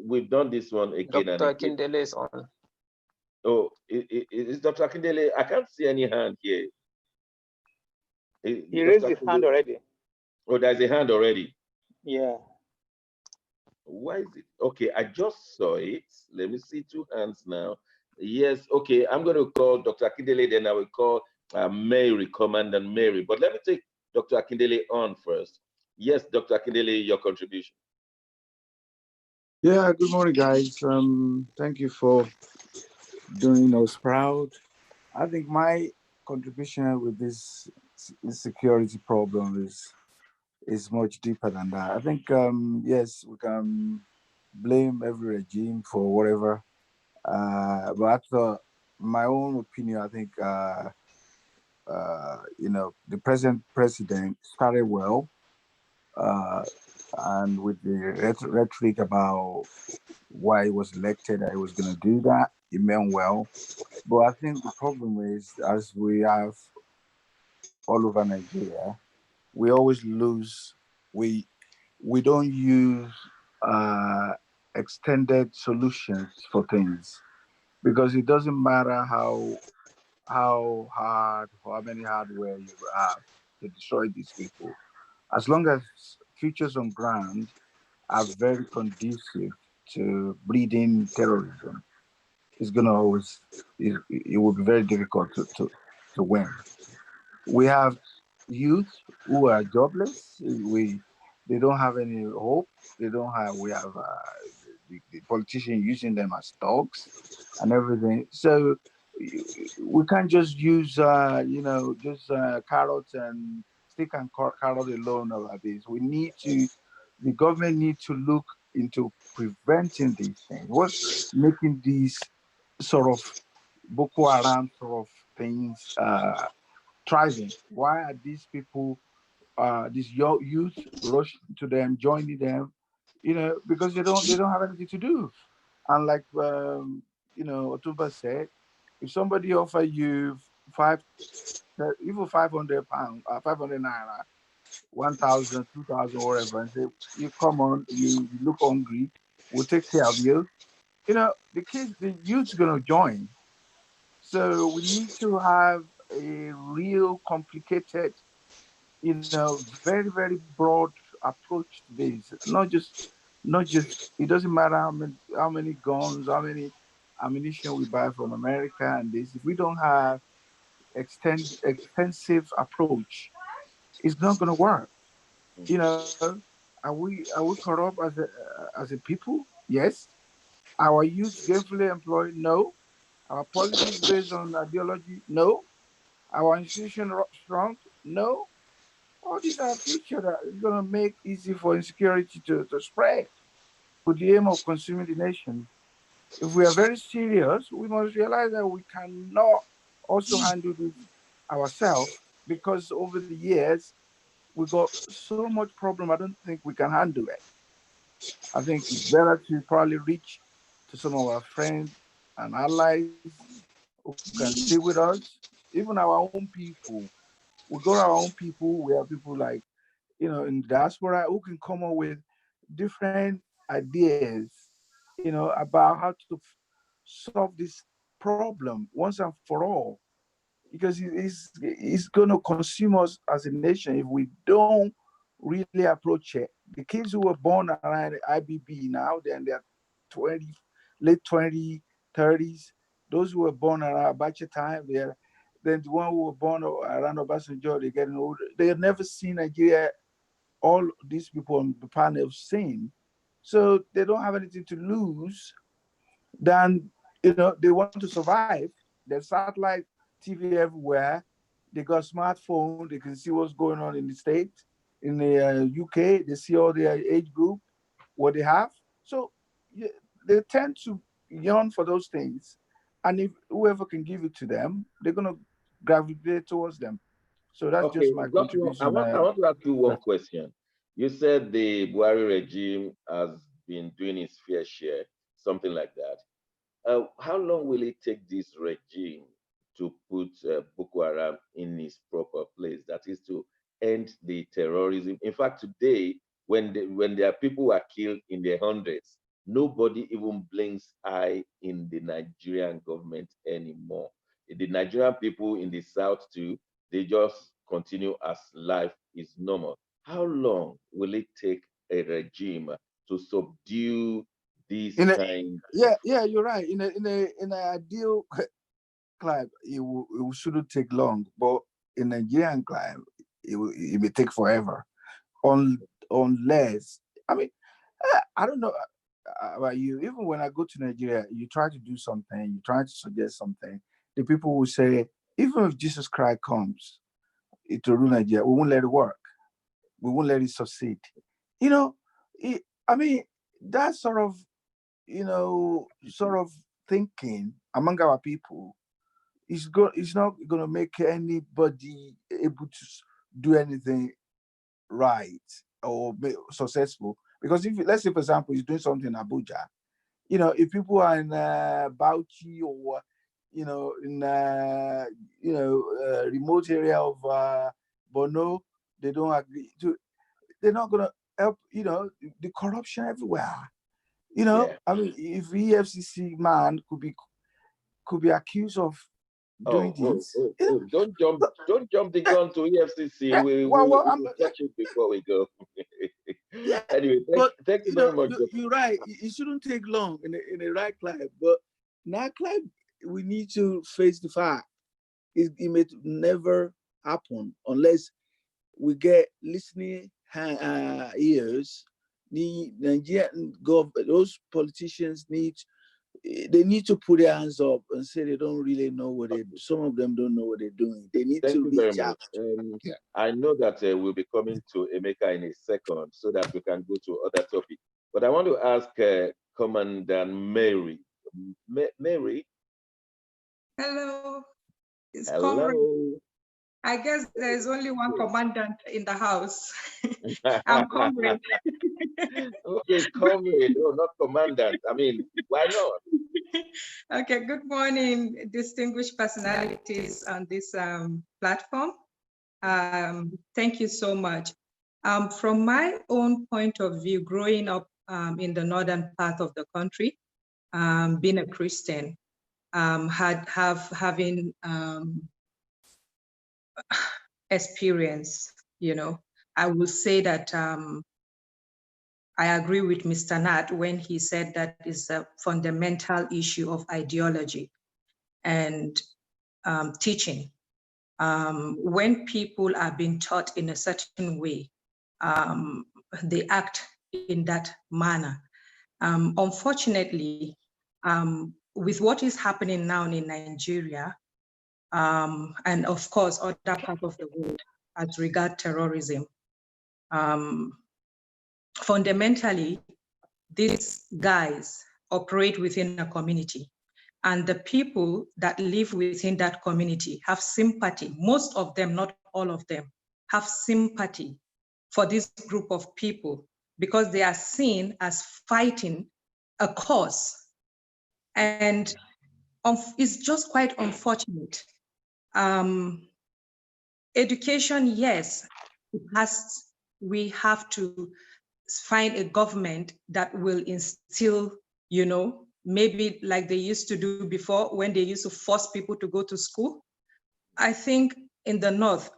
we've done this one again and again. Dr. Akindele is on. Oh, is Dr. Akindele? I can't see any hand here. He raised his hand already. Oh, there's a hand already. Yeah. Why is it? Okay, I just saw it. Let me see 2 hands now. Yes, okay, I'm going to call Dr. Akindele, then I will call Mary, Commander Mary. But let me take Dr. Akindele on first. Yes, Dr. Akindele, your contribution. Yeah, good morning, guys. Thank you for doing us proud. I think my contribution with this security problem is much deeper than that. I think yes, we can blame every regime for whatever, but after my own opinion, I think the present president started well, and with the rhetoric about why he was elected, that he was going to do that, he meant well. But I think the problem is, as we have all over Nigeria, we always lose. We don't use extended solutions for things, because it doesn't matter how hard or how many hardware you have to destroy these people. As long as features on ground are very conducive to breeding terrorism, it's going to always, it will be very difficult to win. We have youth who are jobless. They don't have any hope. We have the politicians using them as dogs and everything. So we can't just use, carrots and stick and carrot alone about this. The government needs to look into preventing these things. What's making these sort of Boko Haram sort of things thriving? Why are these people, these young youth, rushing to them, joining them? Because they don't have anything to do. And like Otumba said, if somebody offer you even 500 naira, 1,000, 2,000, whatever, and say, "You come on, you look hungry, we'll take care of you." The kids, the youth's gonna join. So we need to have a real complicated, very, very broad approach to this. Not just it doesn't matter how many guns, how many ammunition we buy from America and this. If we don't have extensive approach, it's not gonna work. You know, are we corrupt as a people? Yes. Our youth gainfully employed? No. Our policies based on ideology? No. Our institution strong? No. All these are features that is going to make easy for insecurity to spread with the aim of consuming the nation. If we are very serious, we must realize that we cannot also handle this ourselves, because over the years we got so much problem. I don't think we can handle it. I think it's better to probably reach to some of our friends and allies who can stay with us, even our own people. We got our own people. We have people like, in the diaspora who can come up with different ideas, about how to solve this problem once and for all. Because it's going to consume us as a nation if we don't really approach it. The kids who were born around IBB now, they're in their 20, late 20s, 30s. Those who were born around Abacha time, then the one who were born around Obasanjo, they're getting older. They have never seen Nigeria. All these people on the panel have seen, so they don't have anything to lose. Then they want to survive. There's satellite TV everywhere. They got smartphone. They can see what's going on in the States, in the UK. They see all their age group, what they have. So they tend to yearn for those things. And if whoever can give it to them, they're going to gravitate towards them. So that's Okay, just my just one, contribution. I want to ask you one question. You said the Buhari regime has been doing its fair share, something like that. How long will it take this regime to put Boko Haram in its proper place? That is to end the terrorism. In fact, today, when there are people who are killed in the hundreds, nobody even blinks eye in the Nigerian government anymore. The Nigerian people in the south too, they just continue as life is normal. How long will it take a regime to subdue this kind? Yeah, you're right. In an ideal climate, it shouldn't take long, but in Nigerian climate, it may take forever, unless, I mean, I don't know about you. Even when I go to Nigeria, you try to do something, you try to suggest something, the people will say, even if Jesus Christ comes to rule Nigeria, we won't let it work. We won't let it succeed. I mean, that sort of thinking among our people it's not going to make anybody able to do anything right or successful. Because if, let's say, for example, he's doing something in Abuja, if people are in Bauchi or in remote area of Borno, they don't agree to. They're not going to help. The corruption everywhere. Yeah. I mean, if EFCC man could be accused of doing this. Don't jump the gun to EFCC. Yeah, We'll catch it before we go. Yeah, anyway, thank you very much. You're right. It shouldn't take long in a right climate, but now climate, we need to face the fact it may never happen unless we get listening ears. The Nigerian government, those politicians need to put their hands up and say they don't really know what they do. Some of them don't know what they're doing. They need to reach out. I know that we'll be coming to Emeka in a second so that we can go to other topics. But I want to ask Commandant Mary. Mary? Hello. It's Hello. Comrade. I guess there is only one commandant in the house. I'm Comrade. Okay, Comrade. No, not commandant. I mean, why not? Okay, good morning, distinguished personalities on this platform. Thank you so much. From my own point of view, growing up in the northern part of the country, being a Christian, having experience, I will say that I agree with Mr. Nat when he said that is a fundamental issue of ideology and teaching. When people are being taught in a certain way, they act in that manner. Unfortunately, with what is happening now in Nigeria, and of course, other parts of the world as regard terrorism, fundamentally, these guys operate within a community, and the people that live within that community have sympathy. Most of them, not all of them, have sympathy for this group of people because they are seen as fighting a cause. And it's just quite unfortunate. Education, yes, we have to find a government that will instill, maybe like they used to do before when they used to force people to go to school. I think in the North,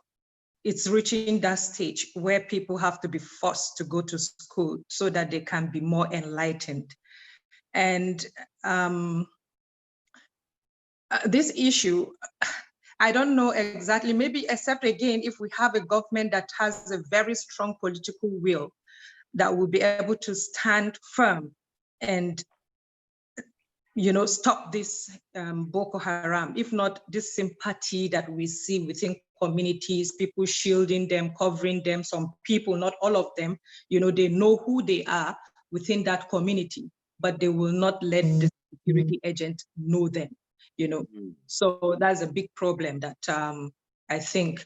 it's reaching that stage where people have to be forced to go to school so that they can be more enlightened. And this issue, I don't know exactly, maybe except again, if we have a government that has a very strong political will that will be able to stand firm and stop this Boko Haram. If not, this sympathy that we see within communities, people shielding them, covering them, some people, not all of them, they know who they are within that community, but they will not let the security agent know them, So that's a big problem that I think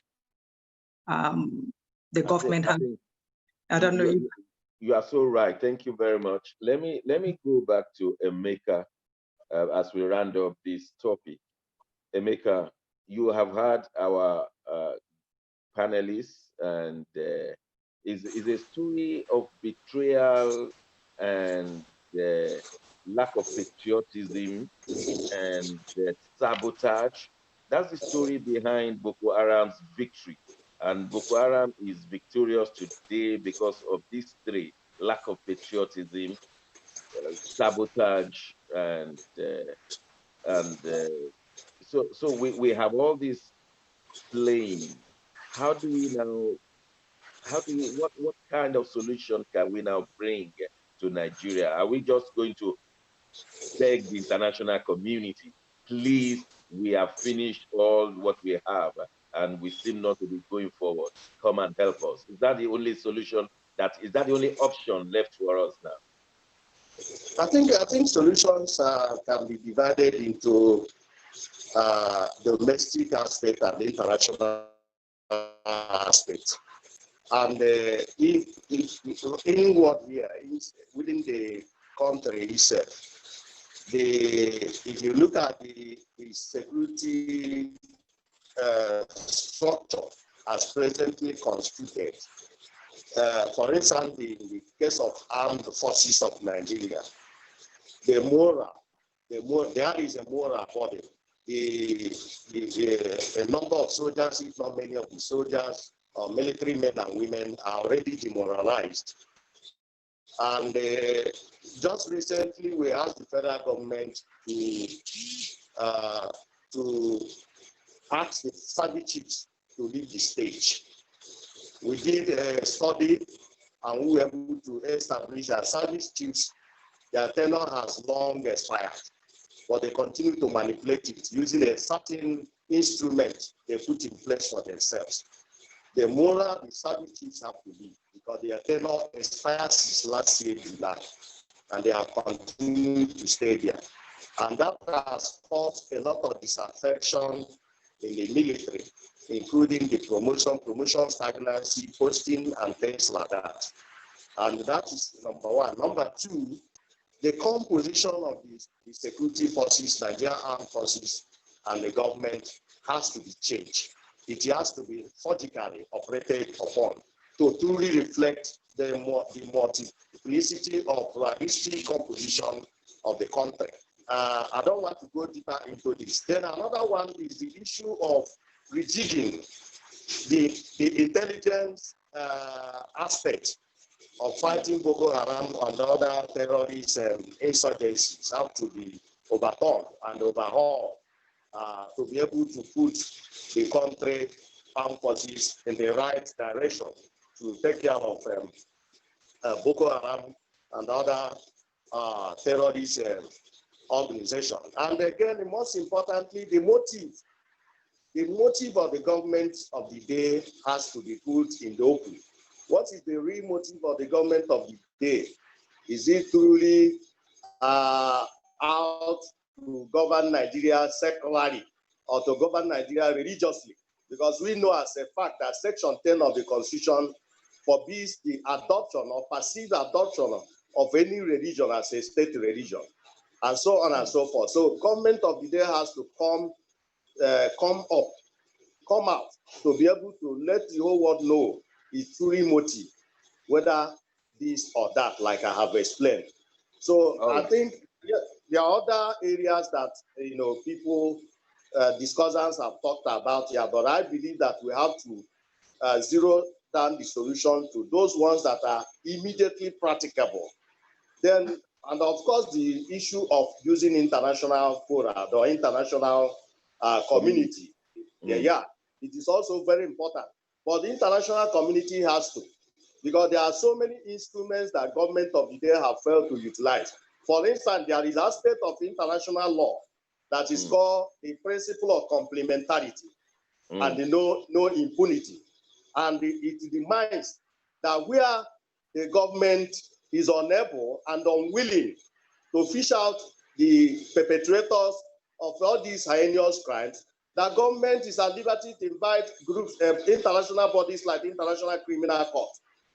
the government has. I don't know. You are so right. Thank you very much. Let me go back to Emeka as we round up this topic. Emeka, you have had our panelists, and is a story of betrayal and lack of patriotism and sabotage. That's the story behind Boko Haram's victory. And Boko Haram is victorious today because of these three: lack of patriotism, sabotage, and so we have all this playing. How do we now? What kind of solution can we now bring to Nigeria? Are we just going to beg the international community, please, we have finished all what we have and we seem not to be going forward, come and help us? Is that the only solution? Is that the only option left for us now? I think solutions can be divided into domestic aspect and international aspect. And in what we are within the country itself, if you look at the security structure as presently constituted, for instance, in the case of armed forces of Nigeria, there is a moral body. A number of soldiers, if not many of the soldiers, or military men and women, are already demoralized. And just recently, we asked the federal government to ask the service chiefs to leave the stage. We did a study, and we were able to establish that service chiefs, their tenure has long expired, but they continue to manipulate it using a certain instrument they put in place for themselves. The moral the service chiefs have to be, because their tenure expired since last year, July, and they have continued to stay there. And that has caused a lot of disaffection in the military, including the promotion stagnancy, posting, and things like that. And that is number one. Number two, the composition of the security forces, Nigerian armed forces, and the government has to be changed. It has to be vertically operated upon. to truly reflect the multiplicity of history composition of the country. I don't want to go deeper into this. Then another one is the issue of rejigging the intelligence aspect of fighting Boko Haram and other terrorist insurgencies have to be overturned and overhauled to be able to put the country armed forces in the right direction to take care of Boko Haram and other terrorist organizations. And again, most importantly, the motive of the government of the day has to be put in the open. What is the real motive of the government of the day? Is it truly out to govern Nigeria secularly or to govern Nigeria religiously? Because we know as a fact that Section 10 of the Constitution forbids the adoption or perceived adoption of any religion as a state religion, and so on and so forth. So government of the day has to come out to be able to let the whole world know its true motive, whether this or that, like I have explained. So I think there are other areas that people discussants have talked about here, but I believe that we have to zero down the solution to those ones that are immediately practicable. Then, and of course, the issue of using international fora or international community. Yeah, it is also very important. But the international community has to, because there are so many instruments that government of the day have failed to utilize. For instance, there is an aspect of international law that is called the principle of complementarity and the no impunity. And it demands that where the government is unable and unwilling to fish out the perpetrators of all these heinous crimes, the government is at liberty to invite groups, international bodies like the International Criminal Court,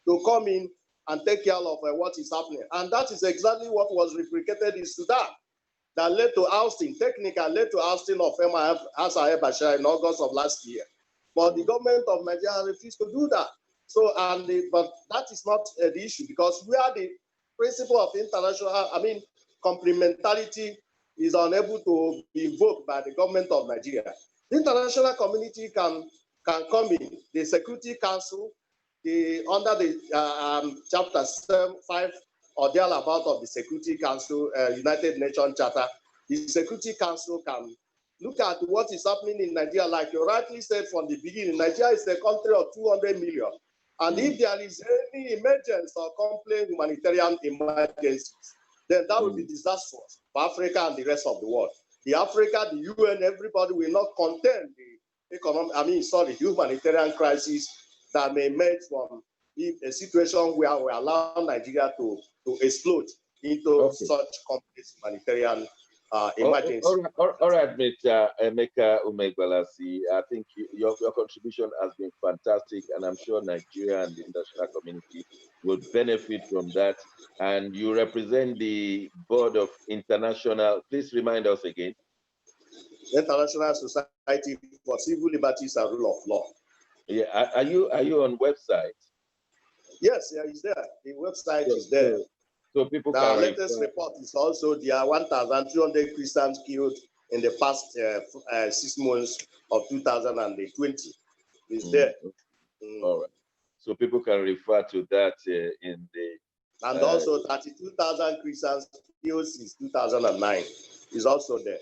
to come in and take care of what is happening. And that is exactly what was replicated in Sudan, that led to ousting, technically led to ousting of Hassan Bashir in August of last year. But the government of Nigeria refused to do that. So, but that is not the issue, because we are the principle of international, complementarity is unable to be invoked by the government of Nigeria. The international community can come in. The Security Council, under the Chapter 5 or thereabout of the Security Council, United Nations Charter, the Security Council can look at what is happening in Nigeria. Like you rightly said from the beginning, Nigeria is a country of 200 million. And if there is any emergency or complaint humanitarian emergencies, then that will be disastrous for Africa and the rest of the world. The Africa, the UN, everybody will not contain the humanitarian crisis that may emerge from a situation where we allow Nigeria to explode into such complex humanitarian emergency. All right, Mr. Emeka Umegbalasi. I think your contribution has been fantastic, and I'm sure Nigeria and the international community will benefit from that. And you represent the board of international. Please remind us again. International Society for Civil Liberties and Rule of Law. Yeah, are you on website? Yes, yeah, it's there. The website is there. So people the can latest report is also there are 1,200 Christians killed in the past 6 months of 2020. It's there. All right. So people can refer to that in the. And also 32,000 Christians killed since 2009 is also there.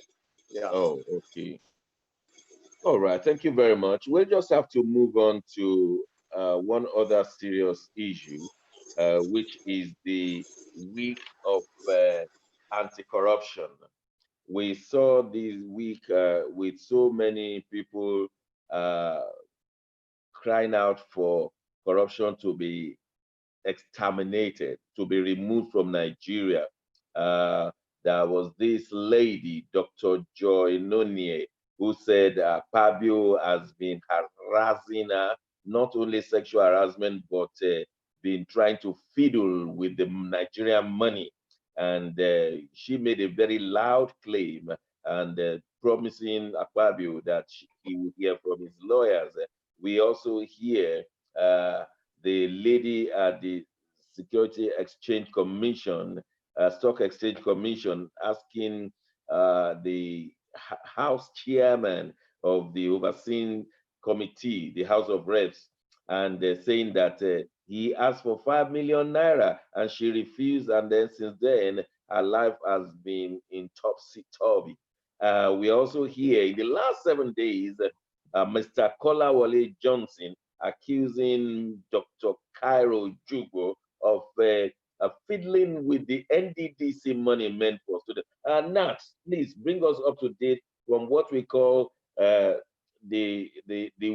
Yeah. Oh, okay. All right. Thank you very much. We'll just have to move on to one other serious issue, which is the week of anti-corruption. We saw this week with so many people crying out for corruption to be exterminated, to be removed from Nigeria. There was this lady, Dr. Joy Nonie, who said Pabio has been harassing her, not only sexual harassment, but been trying to fiddle with the Nigerian money. And she made a very loud claim and promising Akpabio that he would hear from his lawyers. We also hear the at the Security Exchange Commission, Stock Exchange Commission, asking the House Chairman of the overseeing committee, the House of Reps, and saying that he asked for 5 million naira and she refused, and then since then her life has been in topsy-turvy. We also hear in the last 7 days, Mr. Kolawole Johnson accusing Dr. Cairo Jugo of fiddling with the NDDC money meant for students. Nat, please bring us up to date from what we call the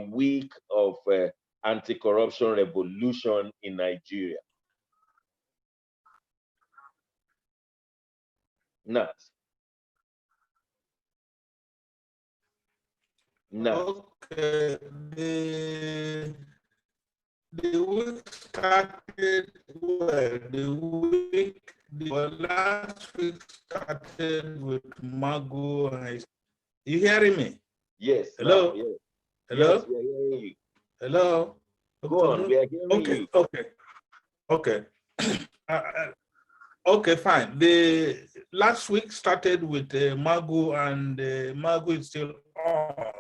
week of anti-corruption revolution in Nigeria. Nat. Okay, the week started well. The last week started with Mago. You hearing me? Yes. Hello. Yes. Hello. Yes, we are hearing you. Hello. Go on. We are hearing you. Okay. Okay, fine. The last week started with Mago, and Mago is still on.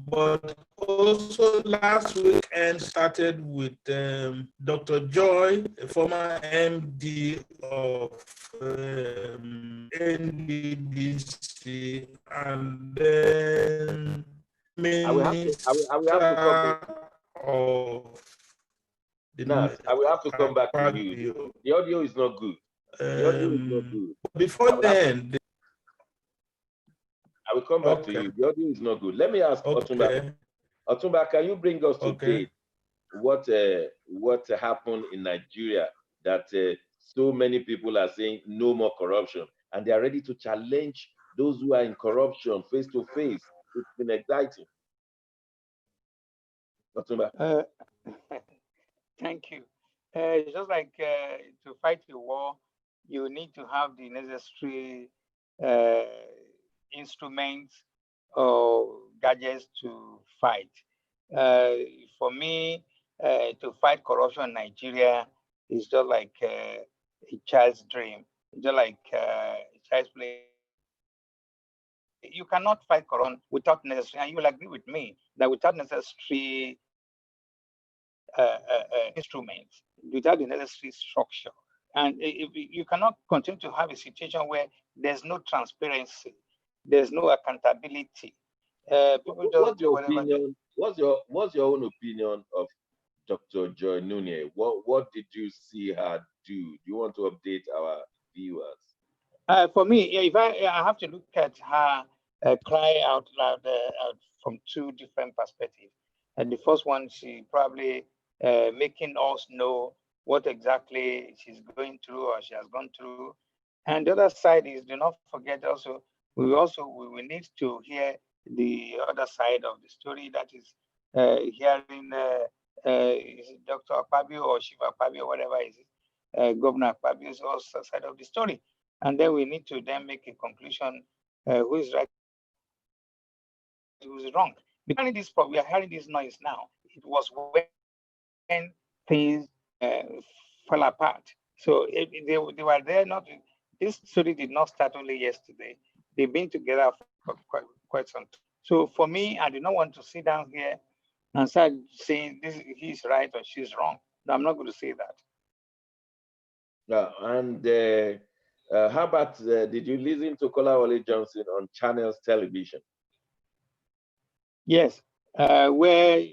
But also last weekend started with Dr. Joy, a former MD of NDDC, and then I will have to come back. I will have to come back to you. The audio is not good. The audio is not good. Before then, I will come back to you. The audio is not good. Let me ask Otumba. Otumba, can you bring us to date what happened in Nigeria that so many people are saying no more corruption, and they are ready to challenge those who are in corruption face to face? It's been exciting. Otumba. Thank you. Just like to fight a war, you need to have the necessary instruments or gadgets to fight. For me, to fight corruption in Nigeria is just like a child's dream, just like a child's play. You cannot fight corruption without necessary, and you will agree with me that without necessary instruments, without the necessary structure. And you cannot continue to have a situation where there's no transparency, there's no accountability. People just do whatever. What's your own opinion of Dr. Joy Nunez? What did you see her do? Do you want to update our viewers? For me, if I have to look at her cry out loud from two different perspectives. And the first one, she probably making us know what exactly she's going through or she has gone through. And the other side is, do not forget also, we will need to hear the other side of the story, that is hearing is it Dr. Akpabio or Shiva Akpabio, whatever it is, Governor Akpabio's also side of the story. And then we need to then make a conclusion, who is right, who is wrong. Because we are hearing this noise now. It was when things fell apart. So they were there not. This story did not start only yesterday. They've been together for quite some time. So for me, I do not want to sit down here and start saying this he's right or she's wrong. No, I'm not going to say that. And how about did you listen to Kolawole Johnson on Channels Television? Yes, where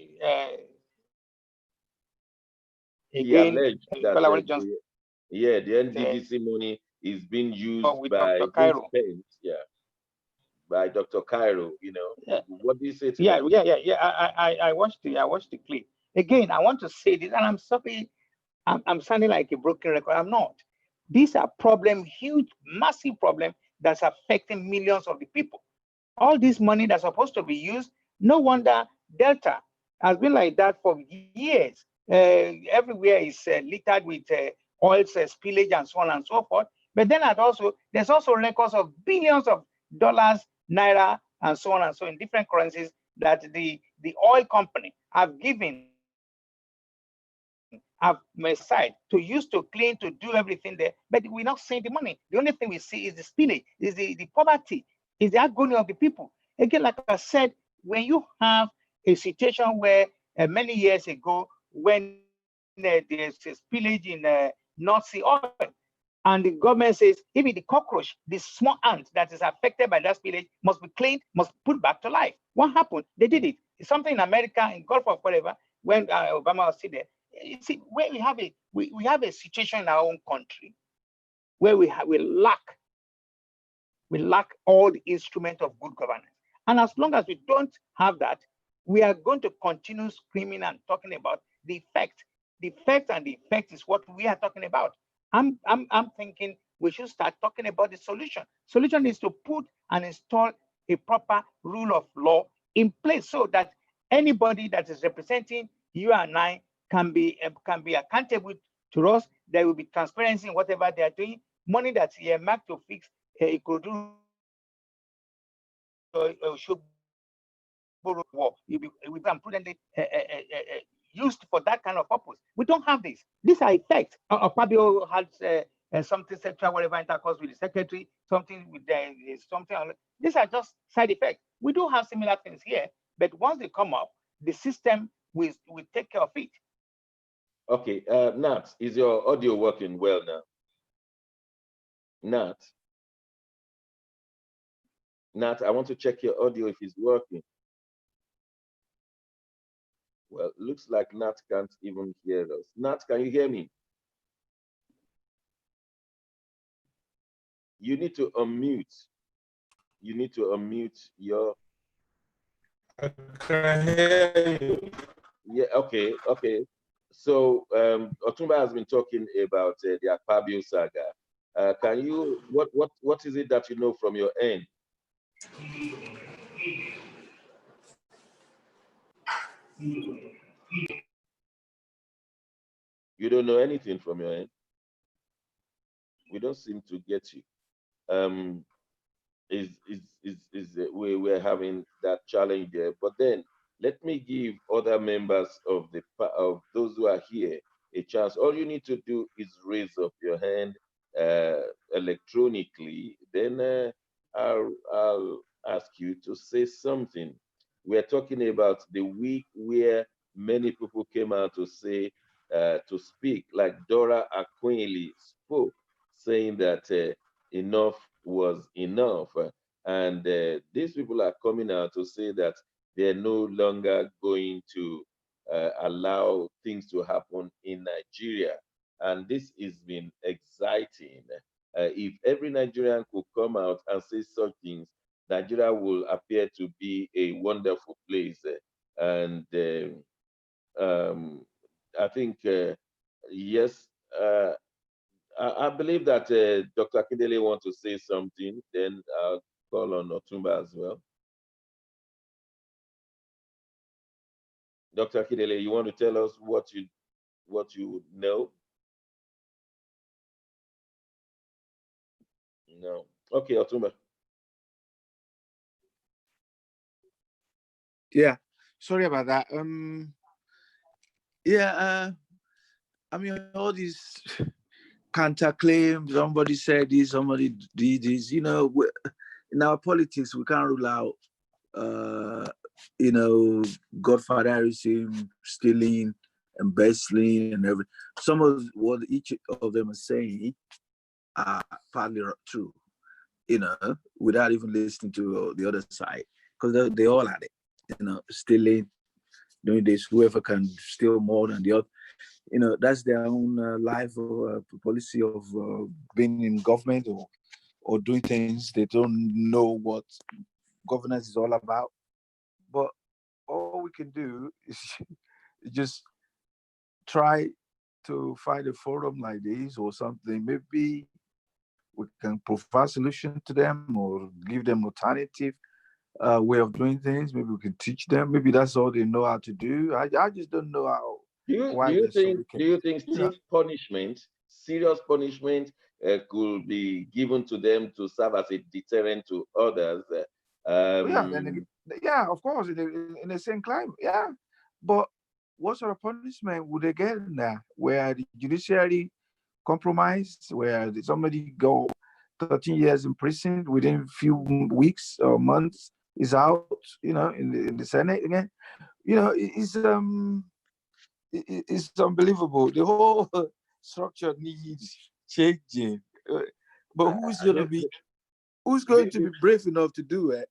again, Kolawole Johnson. The NDDC money is being used by Dr. Cairo. By Dr. Cairo, What do you say to that? I watched the clip. Again, I want to say this, and I'm sorry, I'm sounding like a broken record. I'm not. These are huge, massive problem that's affecting millions of the people. All this money that's supposed to be used, no wonder Delta has been like that for years. Everywhere is littered with oil spillage and so on and so forth. But then there's also records of billions of dollars, naira, and so on and so in different currencies that the oil company have given have side to use to clean, to do everything there, but we're not seeing the money. The only thing we see is the spillage, is the poverty, is the agony of the people. Again, like I said, when you have a situation where many years ago, when there's a spillage in North Sea oil, and the government says even the cockroach, the small ant that is affected by that spillage must be cleaned, must put back to life. What happened? They did it. It's something in America, in Gulf of whatever, when Obama was sitting there. You see, where we have a situation in our own country where we lack all the instruments of good governance. And as long as we don't have that, we are going to continue screaming and talking about the effect. The effect and the effect is what we are talking about. I'm thinking we should start talking about the solution. Solution is to put and install a proper rule of law in place so that anybody that is representing you and I can be accountable to us. There will be transparency in whatever they are doing. Money that's earmarked to fix a Ikorodu should war. We can prudently used for that kind of purpose. We don't have this. These are effects. Fabio had something sexual, whatever, intercourse with the secretary, something with something. These are just side effects. We do have similar things here, but once they come up, the system will take care of it. Okay, Nat, is your audio working well now? Nat, I want to check your audio if it's working. Well, looks like Nat can't even hear us. Nat, can you hear me? You need to unmute. You need to unmute your. I can hear you. Yeah, okay. So Otumba has been talking about the Akpabio saga. Can you, what is it that you know from your end? You don't know anything from your end? We don't seem to get you. We're having that challenge there. But then let me give other members of those who are here a chance. All you need to do is raise up your hand electronically. Then I'll ask you to say something. We're talking about the week where many people came out to say to speak, like Dora Aquinley spoke, saying that enough was enough. And these people are coming out to say that they're no longer going to allow things to happen in Nigeria. And this has been exciting. If every Nigerian could come out and say such things, Nigeria will appear to be a wonderful place. And I think, yes, I believe that Dr. Akindele wants to say something, then I'll call on Otumba as well. Dr. Akindele, you want to tell us what you know? No. Okay, Otumba. Yeah, sorry about that. Yeah, I mean, all these counter claims, somebody said this, somebody did this, you know, in our politics, we can't rule out, you know, godfatherism, stealing, embezzling, and everything. Some of what each of them are saying are partly true, you know, without even listening to the other side, because they all had it, you know, stealing, doing this, whoever can steal more than the other. You know, that's their own life or policy of being in government or doing things. They don't know what governance is all about. But all we can do is just try to find a forum like this or something. Maybe we can provide solution to them or give them alternative way of doing things. Maybe we can teach them. Maybe that's all they know how to do. I just don't know how. Do you think stiff punishment, serious punishment could be given to them to serve as a deterrent to others? Yeah, of course, in the same climate, yeah. But what sort of punishment would they get in there? Where the judiciary compromised, where somebody go 13 years in prison within a few weeks or months is out, in the Senate again. It's unbelievable. The whole structure needs changing. But who's going to be brave enough to do it?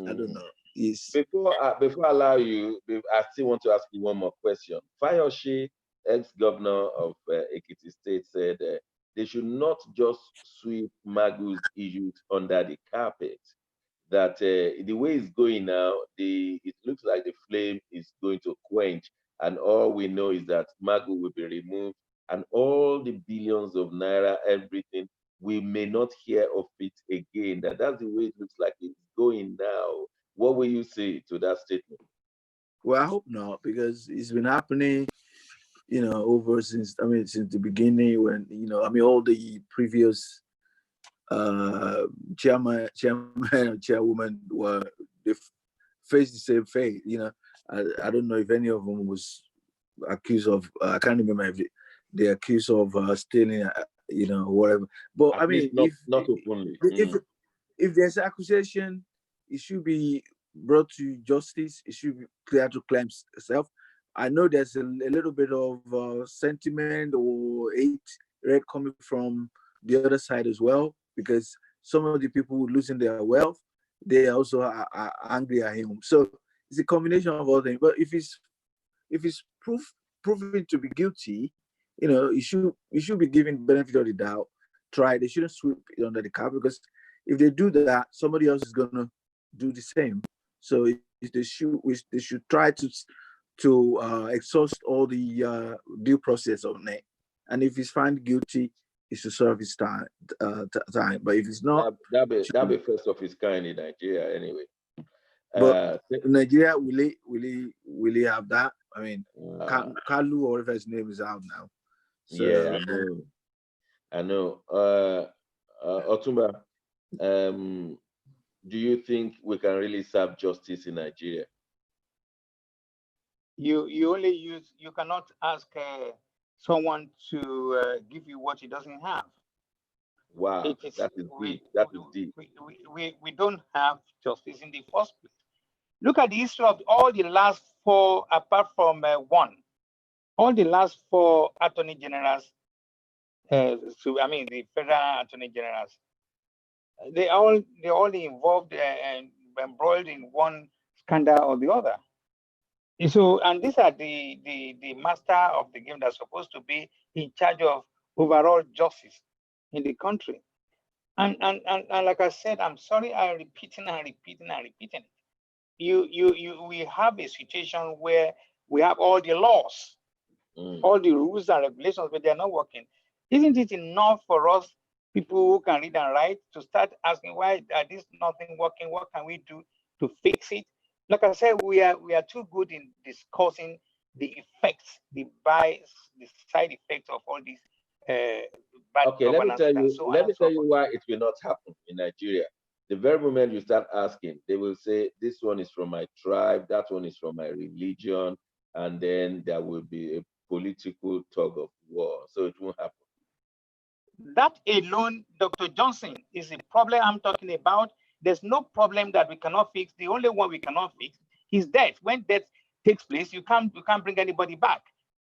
I don't know. Yes. Before I allow you, I still want to ask you one more question. Fayose, ex-governor of Ekiti State, said they should not just sweep Magu's issues under the carpet. That the way it's going now, it looks like the flame is going to quench, and all we know is that Magu will be removed, and all the billions of naira, everything, we may not hear of it again. That's the way it looks like it's going now. What will you say to that statement? Well, I hope not, because it's been happening, over since the beginning, when, all the previous chairman and chairwoman they faced the same fate. I don't know if any of them was accused of, I can't remember if they're accused of stealing, whatever. But At least not openly. If there's accusation, it should be brought to justice. It should be clear to claim itself. I know there's a little bit of sentiment or hate coming from the other side as well, because some of the people losing their wealth, they also are angry at him. So it's a combination of all things. But if it's proven to be guilty, it should be given benefit of the doubt. They shouldn't sweep it under the carpet, because if they do that, somebody else is gonna do the same. So they should try to exhaust all the due process on it. And if he's found guilty, he should serve his time. But if it's not, that'll be first of his kind in Nigeria anyway. But Nigeria, will he have that? I mean, Kalu or whatever his name is out now. So, yeah, I know. Otumba, do you think we can really serve justice in Nigeria? You cannot ask someone to give you what he doesn't have. Wow, that is deep. That is deep. We don't have justice in the first place. Look at the history of all the last four, apart from one, all the last four attorney generals. The federal attorney generals. They all involved and embroiled in one scandal or the other. So, and these are the master of the game that's supposed to be in charge of overall justice in the country. And like I said, I'm sorry, I'm repeating it. We have a situation where we have all the laws, all the rules and regulations, but they're not working. Isn't it enough for us, people who can read and write, to start asking, why is this nothing working? What can we do to fix it? Like I said, we are too good in discussing the effects, the side effects of all these bad governance. Let me tell you why it will not happen in Nigeria. The very moment you start asking, they will say, this one is from my tribe, that one is from my religion, and then there will be a political tug of war. So it won't happen. That alone, Dr. Johnson, is the problem I'm talking about. There's no problem that we cannot fix. The only one we cannot fix is death. When death takes place, you can't bring anybody back.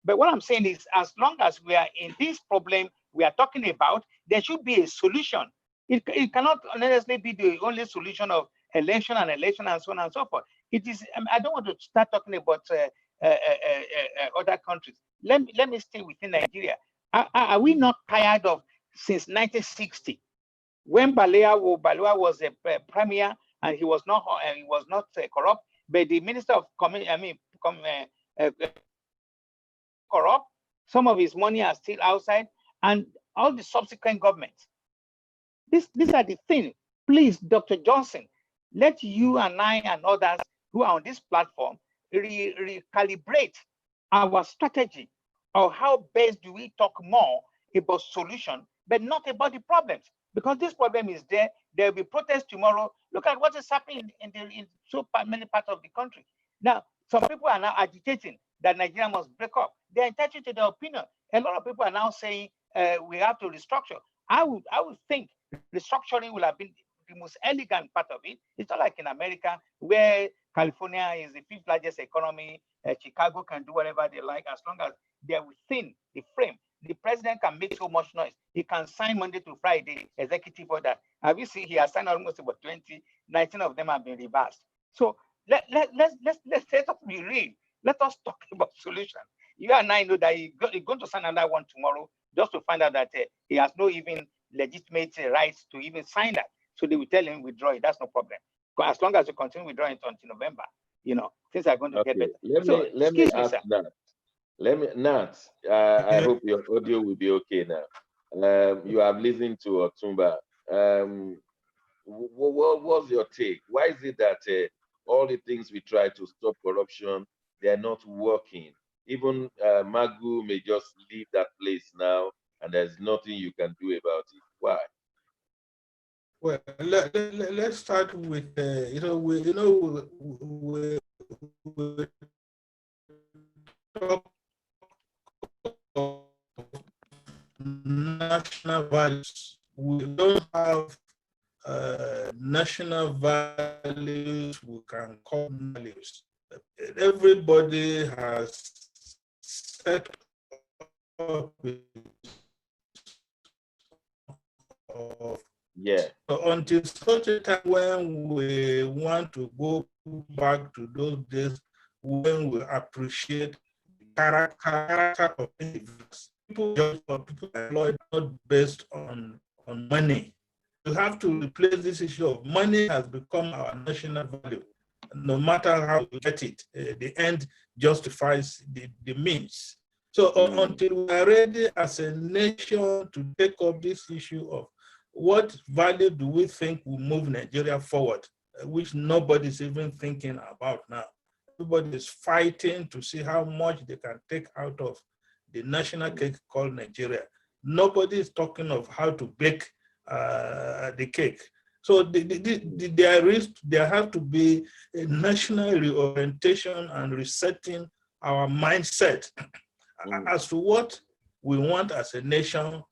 But what I'm saying is, as long as we are in this problem we are talking about, there should be a solution. It cannot necessarily be the only solution of election and so on and so forth. It is. I don't want to start talking about other countries. Let me stay within Nigeria. Are we not tired of, since 1960, when Balewa was a premier and he was not corrupt, but the minister of corrupt, some of his money are still outside, and all the subsequent governments. These are the things. Please, Dr. Johnson, let you and I and others who are on this platform recalibrate our strategy, or how best do we talk more about solution, but not about the problems. Because this problem is there. There will be protests tomorrow. Look at what is happening in so many parts of the country. Now, some people are now agitating that Nigeria must break up. They're entitled to their opinion. A lot of people are now saying we have to restructure. I would think restructuring will have been the most elegant part of it. It's not like in America where California is the 5th largest economy. Chicago can do whatever they like as long as they're within the frame. The president can make so much noise. He can sign Monday to Friday executive order. Have you seen he has signed almost about 20, 19 of them have been reversed. So let's be real. Let us talk about solution. You and I know that he's going to sign another one tomorrow just to find out that he has no even legitimate rights to even sign that. So they will tell him withdraw it. That's no problem. As long as you continue withdrawing it until November, things are going to get better. Let me ask that. Nat, I hope your audio will be okay now. You have listened to Otumba. What was your take? Why is it that all the things we try to stop corruption, they are not working? Even Magu may just leave that place now, and there's nothing you can do about it. Why? Well, let's start with we talk of national values. We don't have national values we can call values. Everybody has set up of So until such a time when we want to go back to those days when we appreciate the character of individuals, people judge for people employed not based on money. You have to replace this issue of money has become our national value. No matter how you get it, the end justifies the means. So until we are ready as a nation to take up this issue of what value do we think will move Nigeria forward, which nobody's even thinking about now. Everybody is fighting to see how much they can take out of the national cake called Nigeria. Nobody is talking of how to bake the cake. So there have to be a national reorientation and resetting our mindset as to what we want as a nation.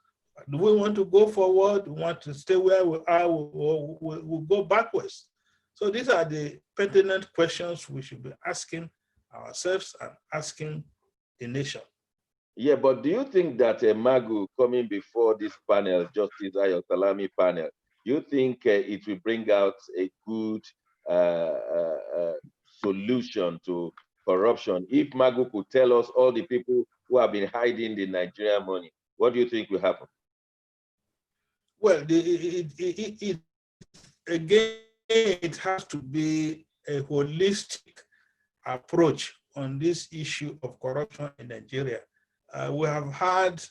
Do we want to go forward? Do we want to stay where we are? We'll go backwards. So these are the pertinent questions we should be asking ourselves and asking the nation. Yeah, but do you think that Magu coming before this panel, Justice Ayo Salami panel, do you think it will bring out a good solution to corruption? If Magu could tell us all the people who have been hiding the Nigerian money, what do you think will happen? Well, again, it has to be a holistic approach on this issue of corruption in Nigeria. We have had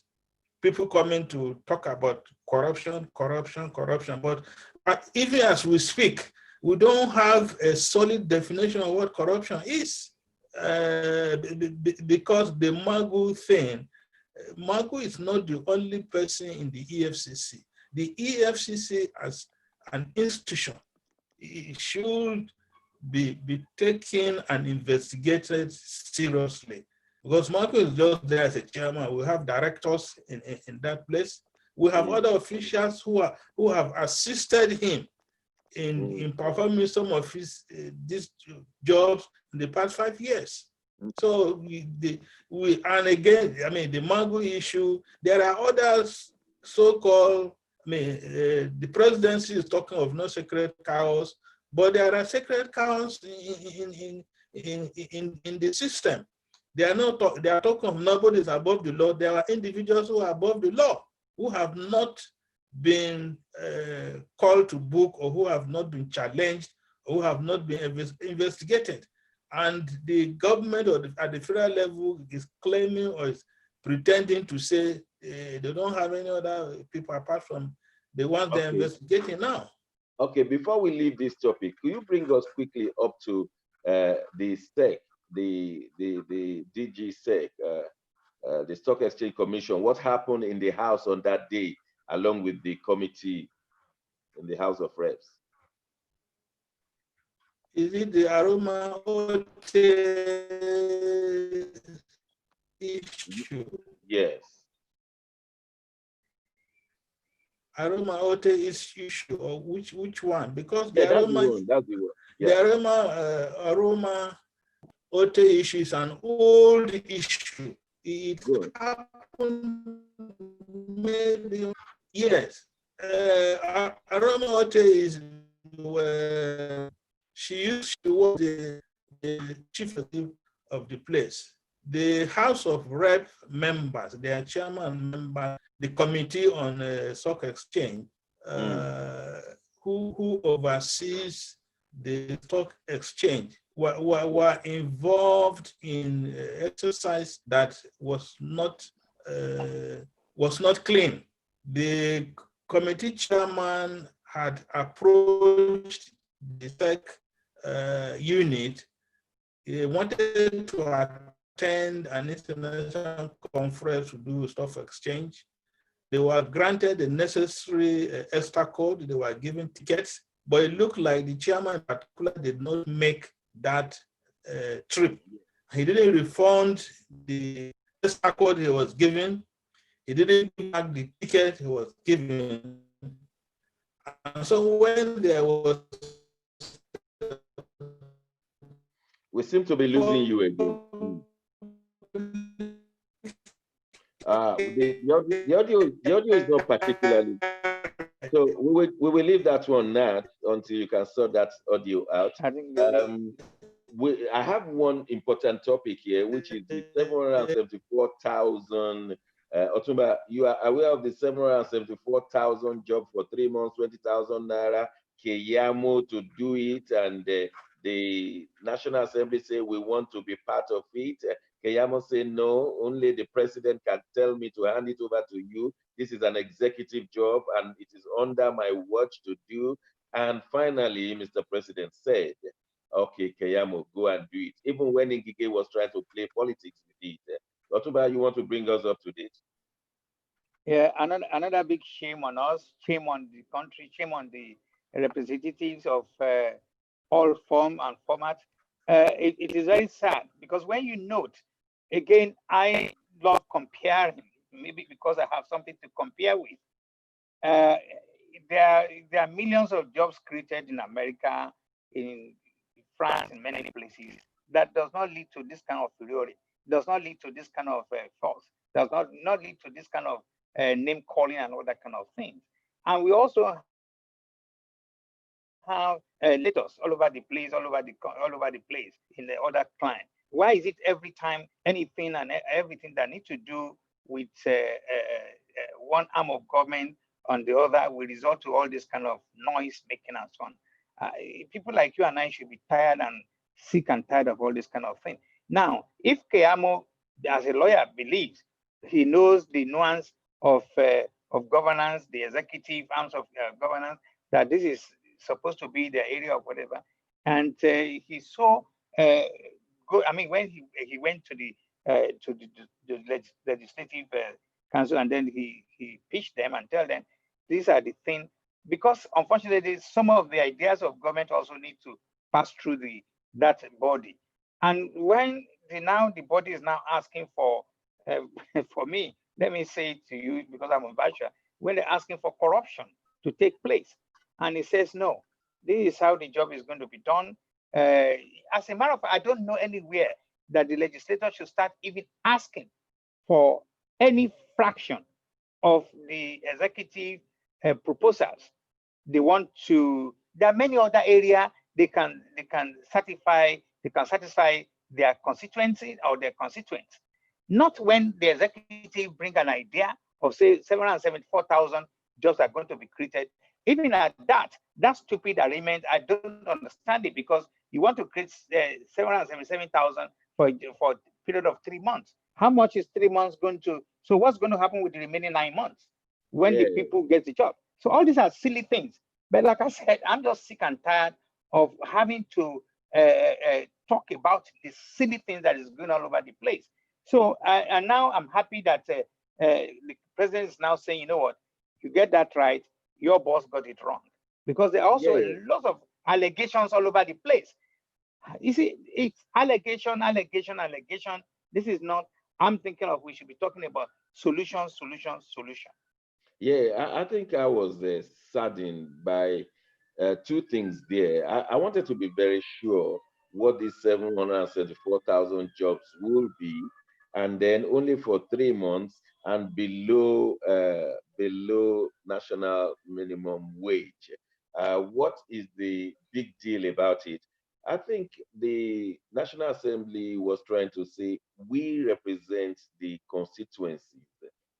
people coming to talk about corruption, but even as we speak, we don't have a solid definition of what corruption is. Because the Magu thing, Magu is not the only person in the EFCC. The EFCC as an institution, it should be taken and investigated seriously. Because Magu is just there as a chairman. We have directors in that place. We have other officials who have assisted him in performing some of these jobs in the past 5 years. So and again, I mean, the Magu issue, there are others so-called, the presidency is talking of no sacred cows, but there are sacred cows in the system. They are talking of nobody is above the law. There are individuals who are above the law, who have not been called to book, or who have not been challenged, or who have not been investigated. And the government at the federal level is claiming or is pretending to say they don't have any other people apart from the ones they're investigating now. Okay, before we leave this topic, could you bring us quickly up to the SEC, the DG SEC, the Stock Exchange Commission? What happened in the House on that day, along with the committee in the House of Reps? Is it the aroma issue. Yes. Aroma Ote issue, or which one? Because Yeah, the that's the aroma, one. That's the one. the Yeah. aroma Ote issue is an old issue. It Good. happened maybe, yes. Aroma Ote is she was the chief of the place. The House of Rep members, their chairman member, the Committee on Stock Exchange, who oversees the stock exchange, were involved in exercise that was not clean. The committee chairman had approached the tech unit. He wanted to attend an international conference to do stock exchange. They were granted the necessary extra code. They were given tickets, but it looked like the chairman in particular did not make that trip. He didn't refund the extra code he was given. He didn't give back the ticket he was given. And so when there was... We seem to be losing you again. The audio is not particularly. So we will leave that one now until you can sort that audio out. I have one important topic here, which is the 774,000. Otumba, you are aware of the 774,000 job for 3 months, 20,000 naira, Keyamo to do it, and the National Assembly say we want to be part of it. Keyamo say no, only the president can tell me to hand it over to you. This is an executive job and it is under my watch to do. And finally, Mr. President said, okay, Keyamo, go and do it. Even when Ngige was trying to play politics with it. Otuba, you want to bring us up to date? Yeah, another big shame on us, shame on the country, shame on the representatives of all form and format. It is very sad because when you note, again, I love comparing, maybe because I have something to compare with. There are millions of jobs created in America, in France, in many places. That does not lead to this kind of furore, does not lead to this kind of force, does not lead to this kind of name calling and all that kind of things. And we also have letters all over the place, all over the place in the other client. Why is it every time anything and everything that need to do with one arm of government on the other will result to all this kind of noise making and so on? People like you and I should be tired and sick and tired of all this kind of thing. Now, if Keyamo, as a lawyer, believes he knows the nuance of governance, the executive arms of governance, that this is supposed to be the area of whatever, and he saw good. I mean, when he went to the legislative council, and then he pitched them and tell them these are the things, because unfortunately some of the ideas of government also need to pass through that body, and when the body is now asking for for me, let me say it to you because I'm a bachelor, when they're asking for corruption to take place, and he says no, this is how the job is going to be done. As a matter of fact, I don't know anywhere that the legislator should start even asking for any fraction of the executive proposals. They want to. There are many other areas they can satisfy their constituency or their constituents. Not when the executive bring an idea of say 774,000 jobs are going to be created. Even at that stupid arrangement, I don't understand it, because you want to create 777,000 for a period of 3 months. How much is 3 months going to? So what's going to happen with the remaining 9 months when the people get the job? So all these are silly things. But like I said, I'm just sick and tired of having to talk about the silly things that is going all over the place. So and now I'm happy that the president is now saying, you know what, you get that right, your boss got it wrong, because there are also a lot of allegations all over the place. You see, it's allegation. This is not I'm thinking of we should be talking about solution, solution, solution. Yeah, I think I was saddened by two things there. I wanted to be very sure what these 774,000 jobs will be, and then only for 3 months and below national minimum wage. What is the big deal about it? I think the National Assembly was trying to say we represent the constituencies,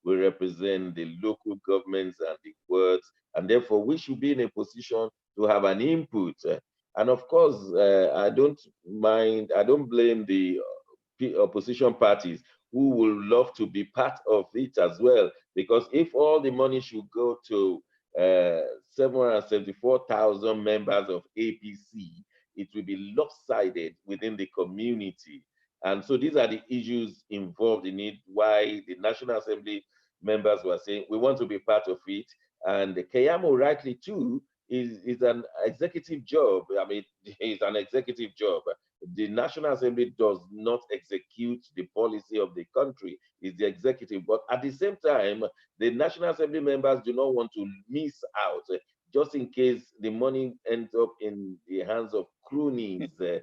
we represent the local governments and the wards, and therefore we should be in a position to have an input. And of course, I don't blame the opposition parties who will love to be part of it as well, because if all the money should go to 774,000 members of APC, it will be lopsided within the community. And so these are the issues involved in it, why the National Assembly members were saying we want to be part of it. And Keyamo rightly too is an executive job. I mean, it's an executive job. The National Assembly does not execute the policy of the country, it's the executive. But at the same time, the National Assembly members do not want to miss out, just in case the money ends up in the hands of cronies. So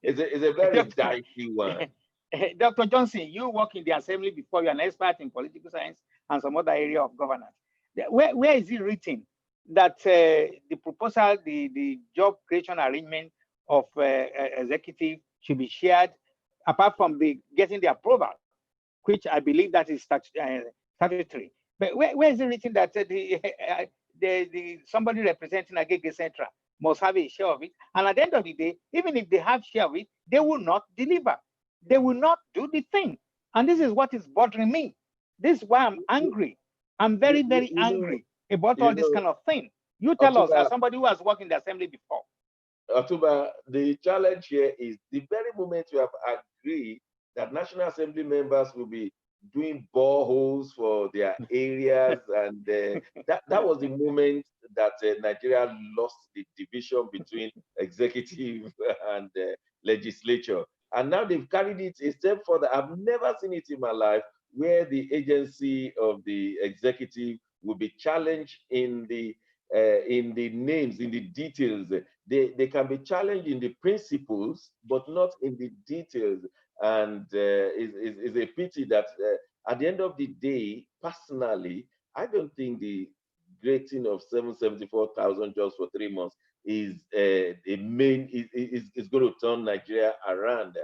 it's a very dicey one. Dr. Johnson, you work in the assembly before, you're an expert in political science and some other area of governance. Where is it written that the proposal, the job creation arrangement of executive should be shared, apart from the getting the approval, which I believe that is statutory? But where is it written that the somebody representing Agege Central must have a share of it? And at the end of the day, even if they have share of it, they will not deliver. They will not do the thing. And this is what is bothering me. This is why I'm angry. I'm very, very angry about all this kind of thing. You tell us, as somebody who has worked in the assembly before. Otuba, the challenge here is the very moment you have agreed that National Assembly members will be doing boreholes for their areas, and that was the moment that Nigeria lost the division between executive and legislature. And now they've carried it a step further. I've never seen it in my life where the agency of the executive will be challenged in the names, in the details. They can be challenged in the principles, but not in the details. And it's a pity that at the end of the day, personally, I don't think the creating of 774,000 jobs for 3 months is is going to turn Nigeria around.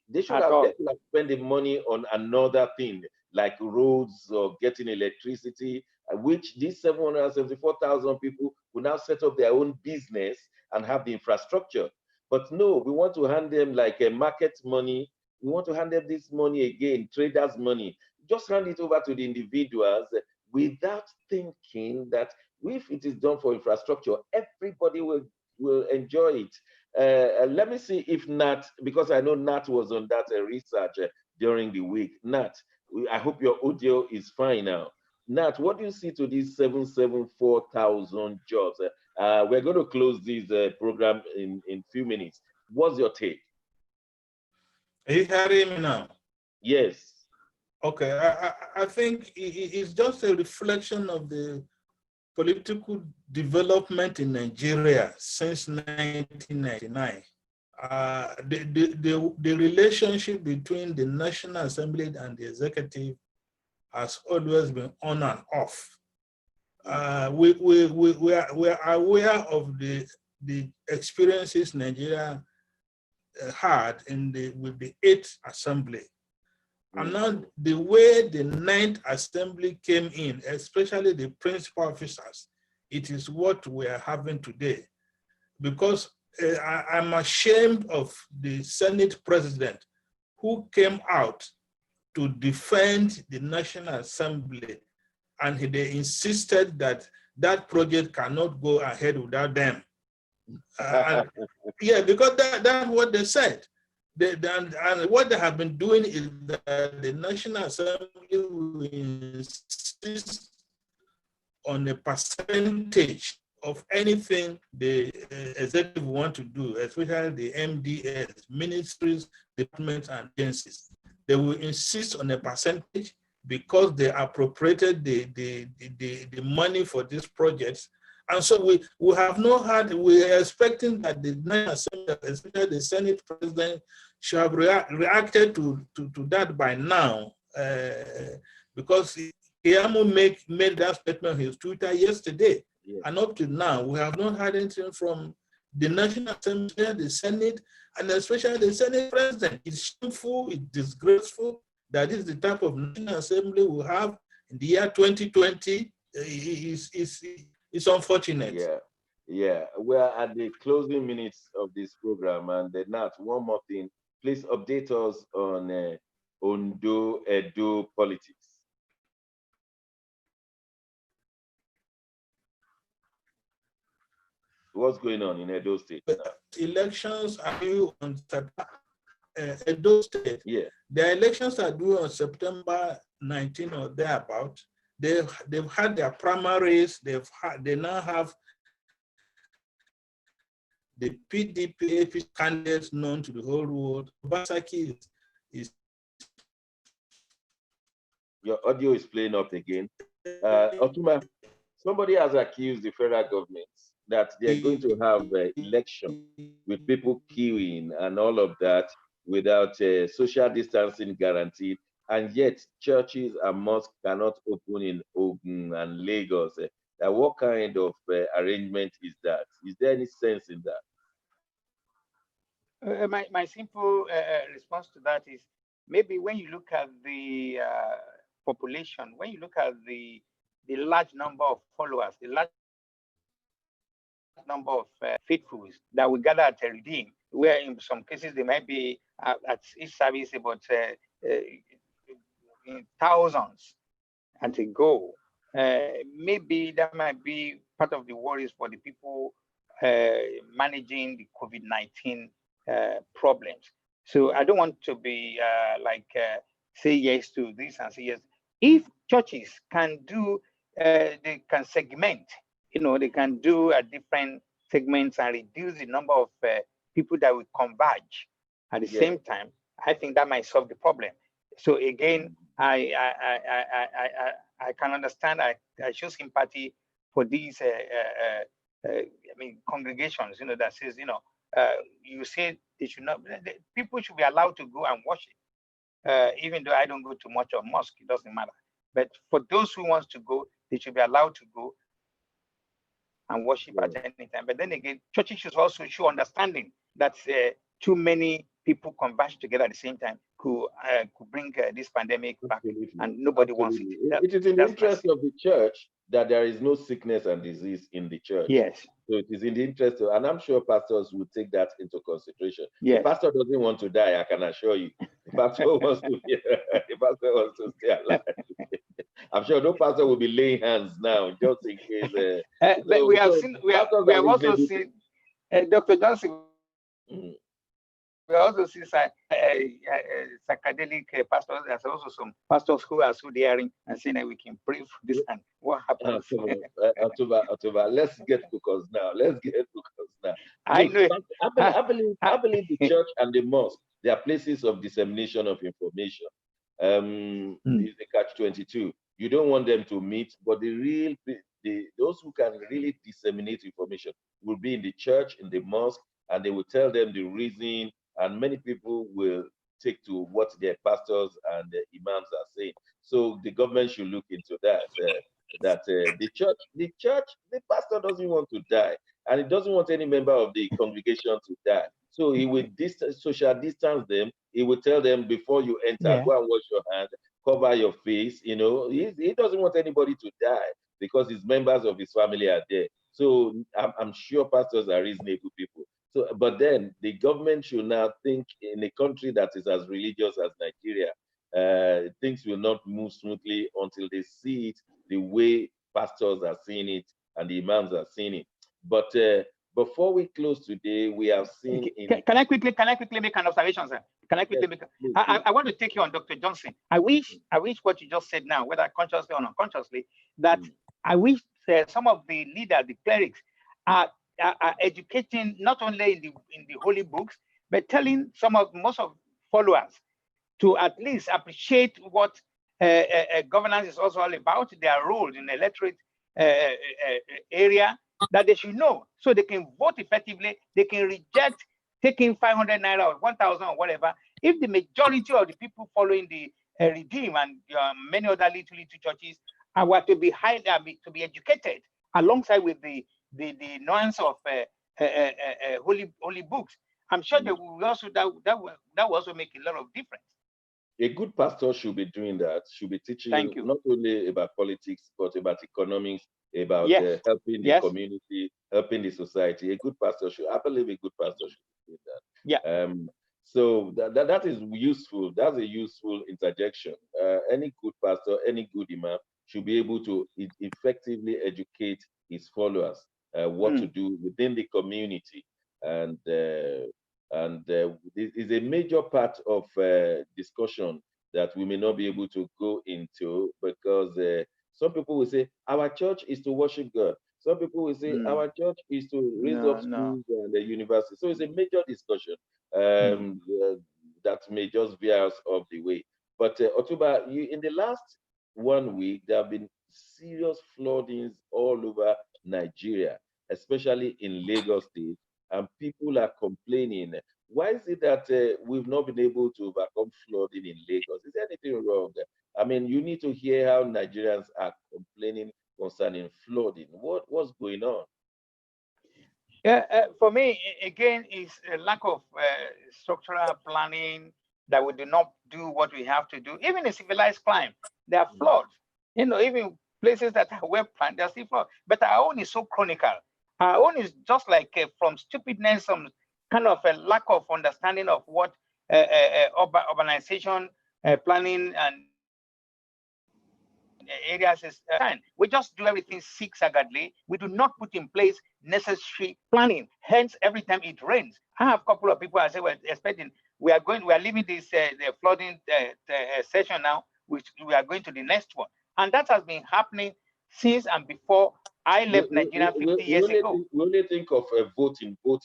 They should have spent the money on another thing, like roads or getting electricity, which these 774,000 people will now set up their own business and have the infrastructure. But no, we want to hand them like a market money. We want to hand them this money again, traders' money. Just hand it over to the individuals without thinking that if it is done for infrastructure, everybody will enjoy it. Let me see if Nat, because I know Nat was on that research during the week. Nat, I hope your audio is fine now. Nat, what do you see to these 774,000 jobs? We're going to close this program in a few minutes. What's your take? Are you hearing me now? Yes. Okay, I think it's just a reflection of the political development in Nigeria since 1999. The relationship between the National Assembly and the executive has always been on and off. We are aware of the experiences Nigeria had with the 8th Assembly. And now the way the 9th Assembly came in, especially the principal officers, it is what we are having today. Because I'm ashamed of the Senate president who came out to defend the National Assembly, and they insisted that that project cannot go ahead without them. Yeah, because that's what they said. And what they have been doing is that the National Assembly will insist on a percentage of anything the executive want to do, especially the MDS, ministries, departments, and agencies. they will insist on a percentage because they appropriated the money for these projects. And so we have not had, we are expecting that the National Assembly, especially the Senate President, should have reacted to that by now, because Keyamo made that statement on his Twitter yesterday. Yeah. And up to now, we have not had anything from the National Assembly, the Senate, and especially the Senate President. It's shameful, it's disgraceful that is the type of National Assembly we have in the year 2020. It's unfortunate. Yeah, yeah. We're at the closing minutes of this program, and Nat, one more thing. Please update us on Edo politics. What's going on in Edo State now? Elections are due on Edo State. Yeah. The elections are due on September 19 or thereabout. They've had their primaries. They now have the PDP candidates known to the whole world. Obasaki is. Your audio is playing up again. Otuma, somebody has accused the federal government that they're going to have an election with people queuing and all of that without social distancing guaranteed, and yet churches and mosques cannot open in Ogun and Lagos. What kind of arrangement is that? Is there any sense in that? My simple response to that is, maybe when you look at the population, when you look at the large number of followers, the large number of faithfuls that we gather at a redeem, where in some cases they might be at each service about in thousands at a go. Maybe that might be part of the worries for the people managing the COVID-19 problems. So I don't want to be say yes to this and say yes. If churches can do, they can segment, they can do different segments and reduce the number of people that will converge at the same time, I think that might solve the problem. So again, I can understand. I show sympathy for these congregations, that says, you say they should not. People should be allowed to go and worship, even though I don't go to much of mosque. It doesn't matter. But for those who wants to go, they should be allowed to go and worship at any time. But then again, churches should also show understanding that too many people converge together at the same time could bring this pandemic back, and nobody wants it. It is in the interest of the church that there is no sickness and disease in the church. Yes. So it is in the interest of, and I'm sure pastors will take that into consideration. Yes. The pastor doesn't want to die, I can assure you. The pastor wants to stay alive. I'm sure no pastor will be laying hands now, just in case. But we have also seen, Dr. Johnson, we also see psychedelic pastors. There's also some pastors who are so daring and saying that we can pray for this, and what happens? October, let's get focused now. I know. I believe the church and the mosque, they are places of dissemination of information. It's the catch-22. You don't want them to meet, but those who can really disseminate information will be in the church, in the mosque, and they will tell them the reason, and many people will take to what their pastors and the imams are saying. So the government should look into that. The pastor doesn't want to die, and he doesn't want any member of the congregation to die. So he will social distance them. He will tell them, before you enter, go and wash your hands, cover your face. He doesn't want anybody to die because his members of his family are there. So I'm sure pastors are reasonable people. So, but then the government should now think, in a country that is as religious as Nigeria, things will not move smoothly until they see it the way pastors are seeing it and the imams are seeing it. But before we close today, we have seen. Can I quickly make an observation, sir? Can I quickly make? I want to take you on Dr. Johnson. I wish what you just said now, whether consciously or unconsciously, that I wish some of the leaders, the clerics, are educating not only in the holy books, but telling most of followers to at least appreciate what governance is also all about, their role in the electorate area, that they should know, so they can vote effectively. They can reject taking 500 naira or 1,000 or whatever. If the majority of the people following the regime and many other little churches were to be to be educated alongside with the nuance of holy books, I'm sure that will also that will also make a lot of difference. A good pastor should be doing that, should be teaching not only about politics, but about economics, about helping the community, helping the society. A good pastor should, I believe a good pastor should do that. Yeah. So that is useful. That's a useful interjection. Any good pastor, any good imam should be able to effectively educate his followers what to do within the community. And this is a major part of discussion that we may not be able to go into, because some people will say our church is to worship God. Some people will say our church is to raise up schools and the university. So it's a major discussion that may just veer us off the way. But Otuba, in the last 1 week, there have been serious floodings all over Nigeria, especially in Lagos State, and people are complaining. Why is it that we've not been able to overcome flooding in Lagos? Is there anything wrong? I mean, you need to hear how Nigerians are complaining concerning flooding. What's going on? Yeah, for me, again, is a lack of structural planning, that we do not do what we have to do. Even in civilized climate, there are floods. Even places that are well planned, there are still floods. But our own is so chronicle. Our own is just like from stupidness, some kind of a lack of understanding of what urbanization planning and areas is done. We just do everything zigzaggedly. We do not put in place necessary planning. Hence, every time it rains, I have a couple of people I say we're expecting. We are leaving this the flooding session now, which we are going to the next one, and that has been happening since and before I left Nigeria 50 years ago. We only think of voting. We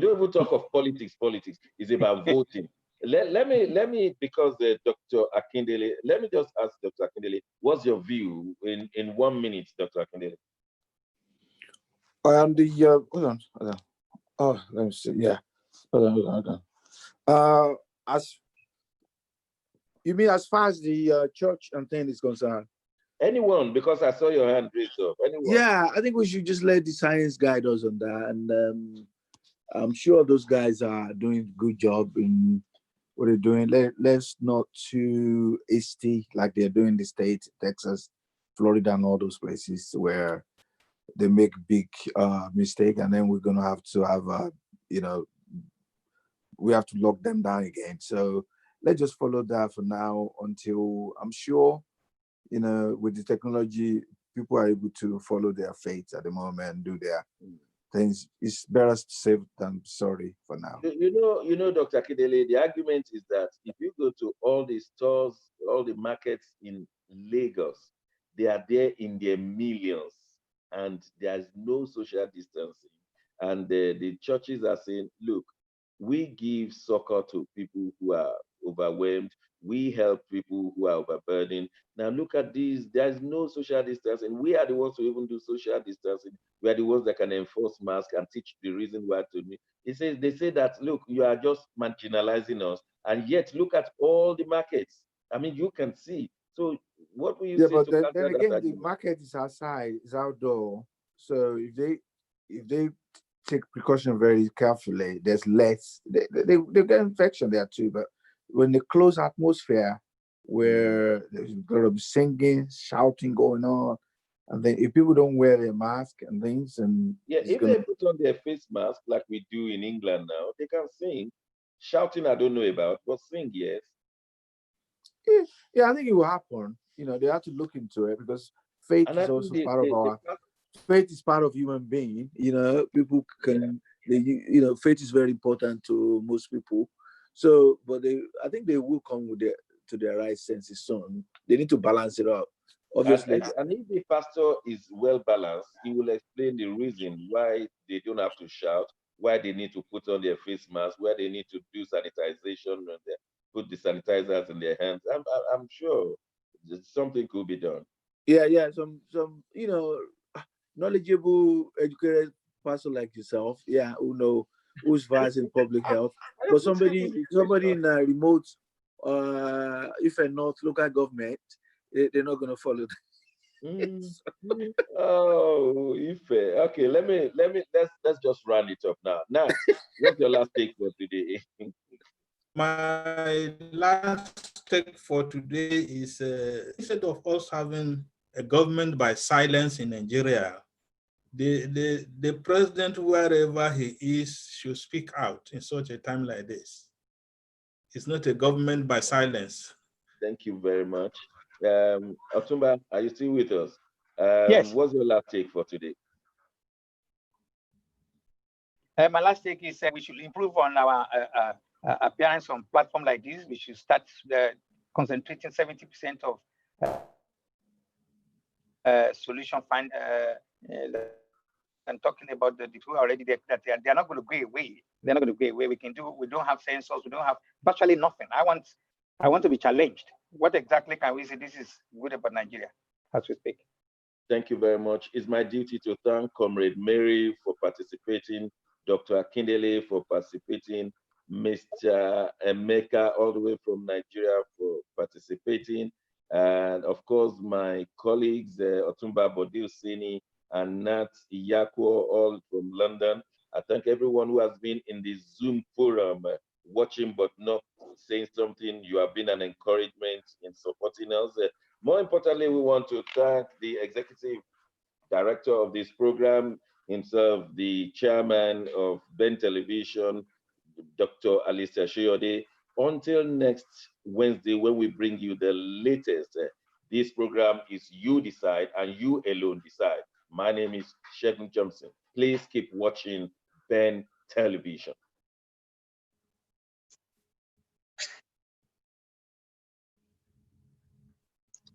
don't even talk of politics. Politics is about voting. Let me because Dr. Akindele, let me just ask Dr. Akindele, what's your view in 1 minute, Dr. Akindele? Hold on. Oh, let me see. Yeah, hold on. As you mean, as far as the church and thing is concerned? Anyone, because I saw your hand raised up. Anyone? Yeah, I think we should just let the science guide us on that, and I'm sure those guys are doing a good job in what they're doing. Let's not too hasty like they're doing in the States, Texas, Florida, and all those places where they make big mistake, and then we're gonna have to have we have to lock them down again. So let's just follow that for now until I'm sure, with the technology, people are able to follow their faith at the moment and do their things. It's better safe than sorry for now. You know, Dr. Akindele, the argument is that if you go to all the stores, all the markets in Lagos, they are there in their millions, and there's no social distancing. And the churches are saying, look, we give succor to people who are overwhelmed. We help people who are overburdened. Now look at these. There's no social distancing. We are the ones who even do social distancing. We are the ones that can enforce masks and teach the reason why to me. They say that, look, you are just marginalizing us. And yet look at all the markets. I mean, you can see. So what will you say but to then counter again, that? the market is outside, it's outdoor. So if they take precaution very carefully, there's less. They get infection there too. But when the closed atmosphere where there's gonna be singing, shouting going on, and then if people don't wear their mask and things, and if they put on their face mask like we do in England now, they can sing. Shouting, I don't know about, but sing, yes. Yeah, I think it will happen. They have to look into it, because faith is also part of our faith is part of human being. People can faith is very important to most people. So, but I think they will come to their right senses soon. They need to balance it out. Obviously, and if the pastor is well balanced, he will explain the reason why they don't have to shout, where they need to put on their face masks, where they need to do sanitization, and they put the sanitizers in their hands. I'm sure something could be done. Yeah. Some knowledgeable, educated person like yourself, who know, who's vast in public health. But somebody in a remote, if a not local government, they're not gonna follow. Oh, Ife. Okay, let's just round it up now. Nat, what's your last take for today? My last take for today is instead of us having a government by silence in Nigeria, the president, wherever he is, should speak out in such a time like this. It's not a government by silence. Thank you very much. Otumba, are you still with us? Yes. What's your last take for today? My last take is we should improve on our appearance on platform like this. We should start concentrating 70% of solution find and talking about the two already that they are not going to go away. They're not going to go away. We don't have sensors. We don't have virtually nothing. I want to be challenged. What exactly can we say this is good about Nigeria as we speak? Thank you very much. It's my duty to thank Comrade Mary for participating, Dr. Akindele for participating, Mr. Emeka all the way from Nigeria for participating, and of course my colleagues Otumba Bodil-Sini and Nat Iyako all from London. I thank everyone who has been in the Zoom forum watching but not saying something. You have been an encouragement in supporting us. More importantly, we want to thank the executive director of this program, himself, the chairman of Ben Television, Dr. Alistair Sheyode. Until next Wednesday, when we bring you the latest, this program is You Decide and you alone decide. My name is Shegun Johnson. Please keep watching Ben Television.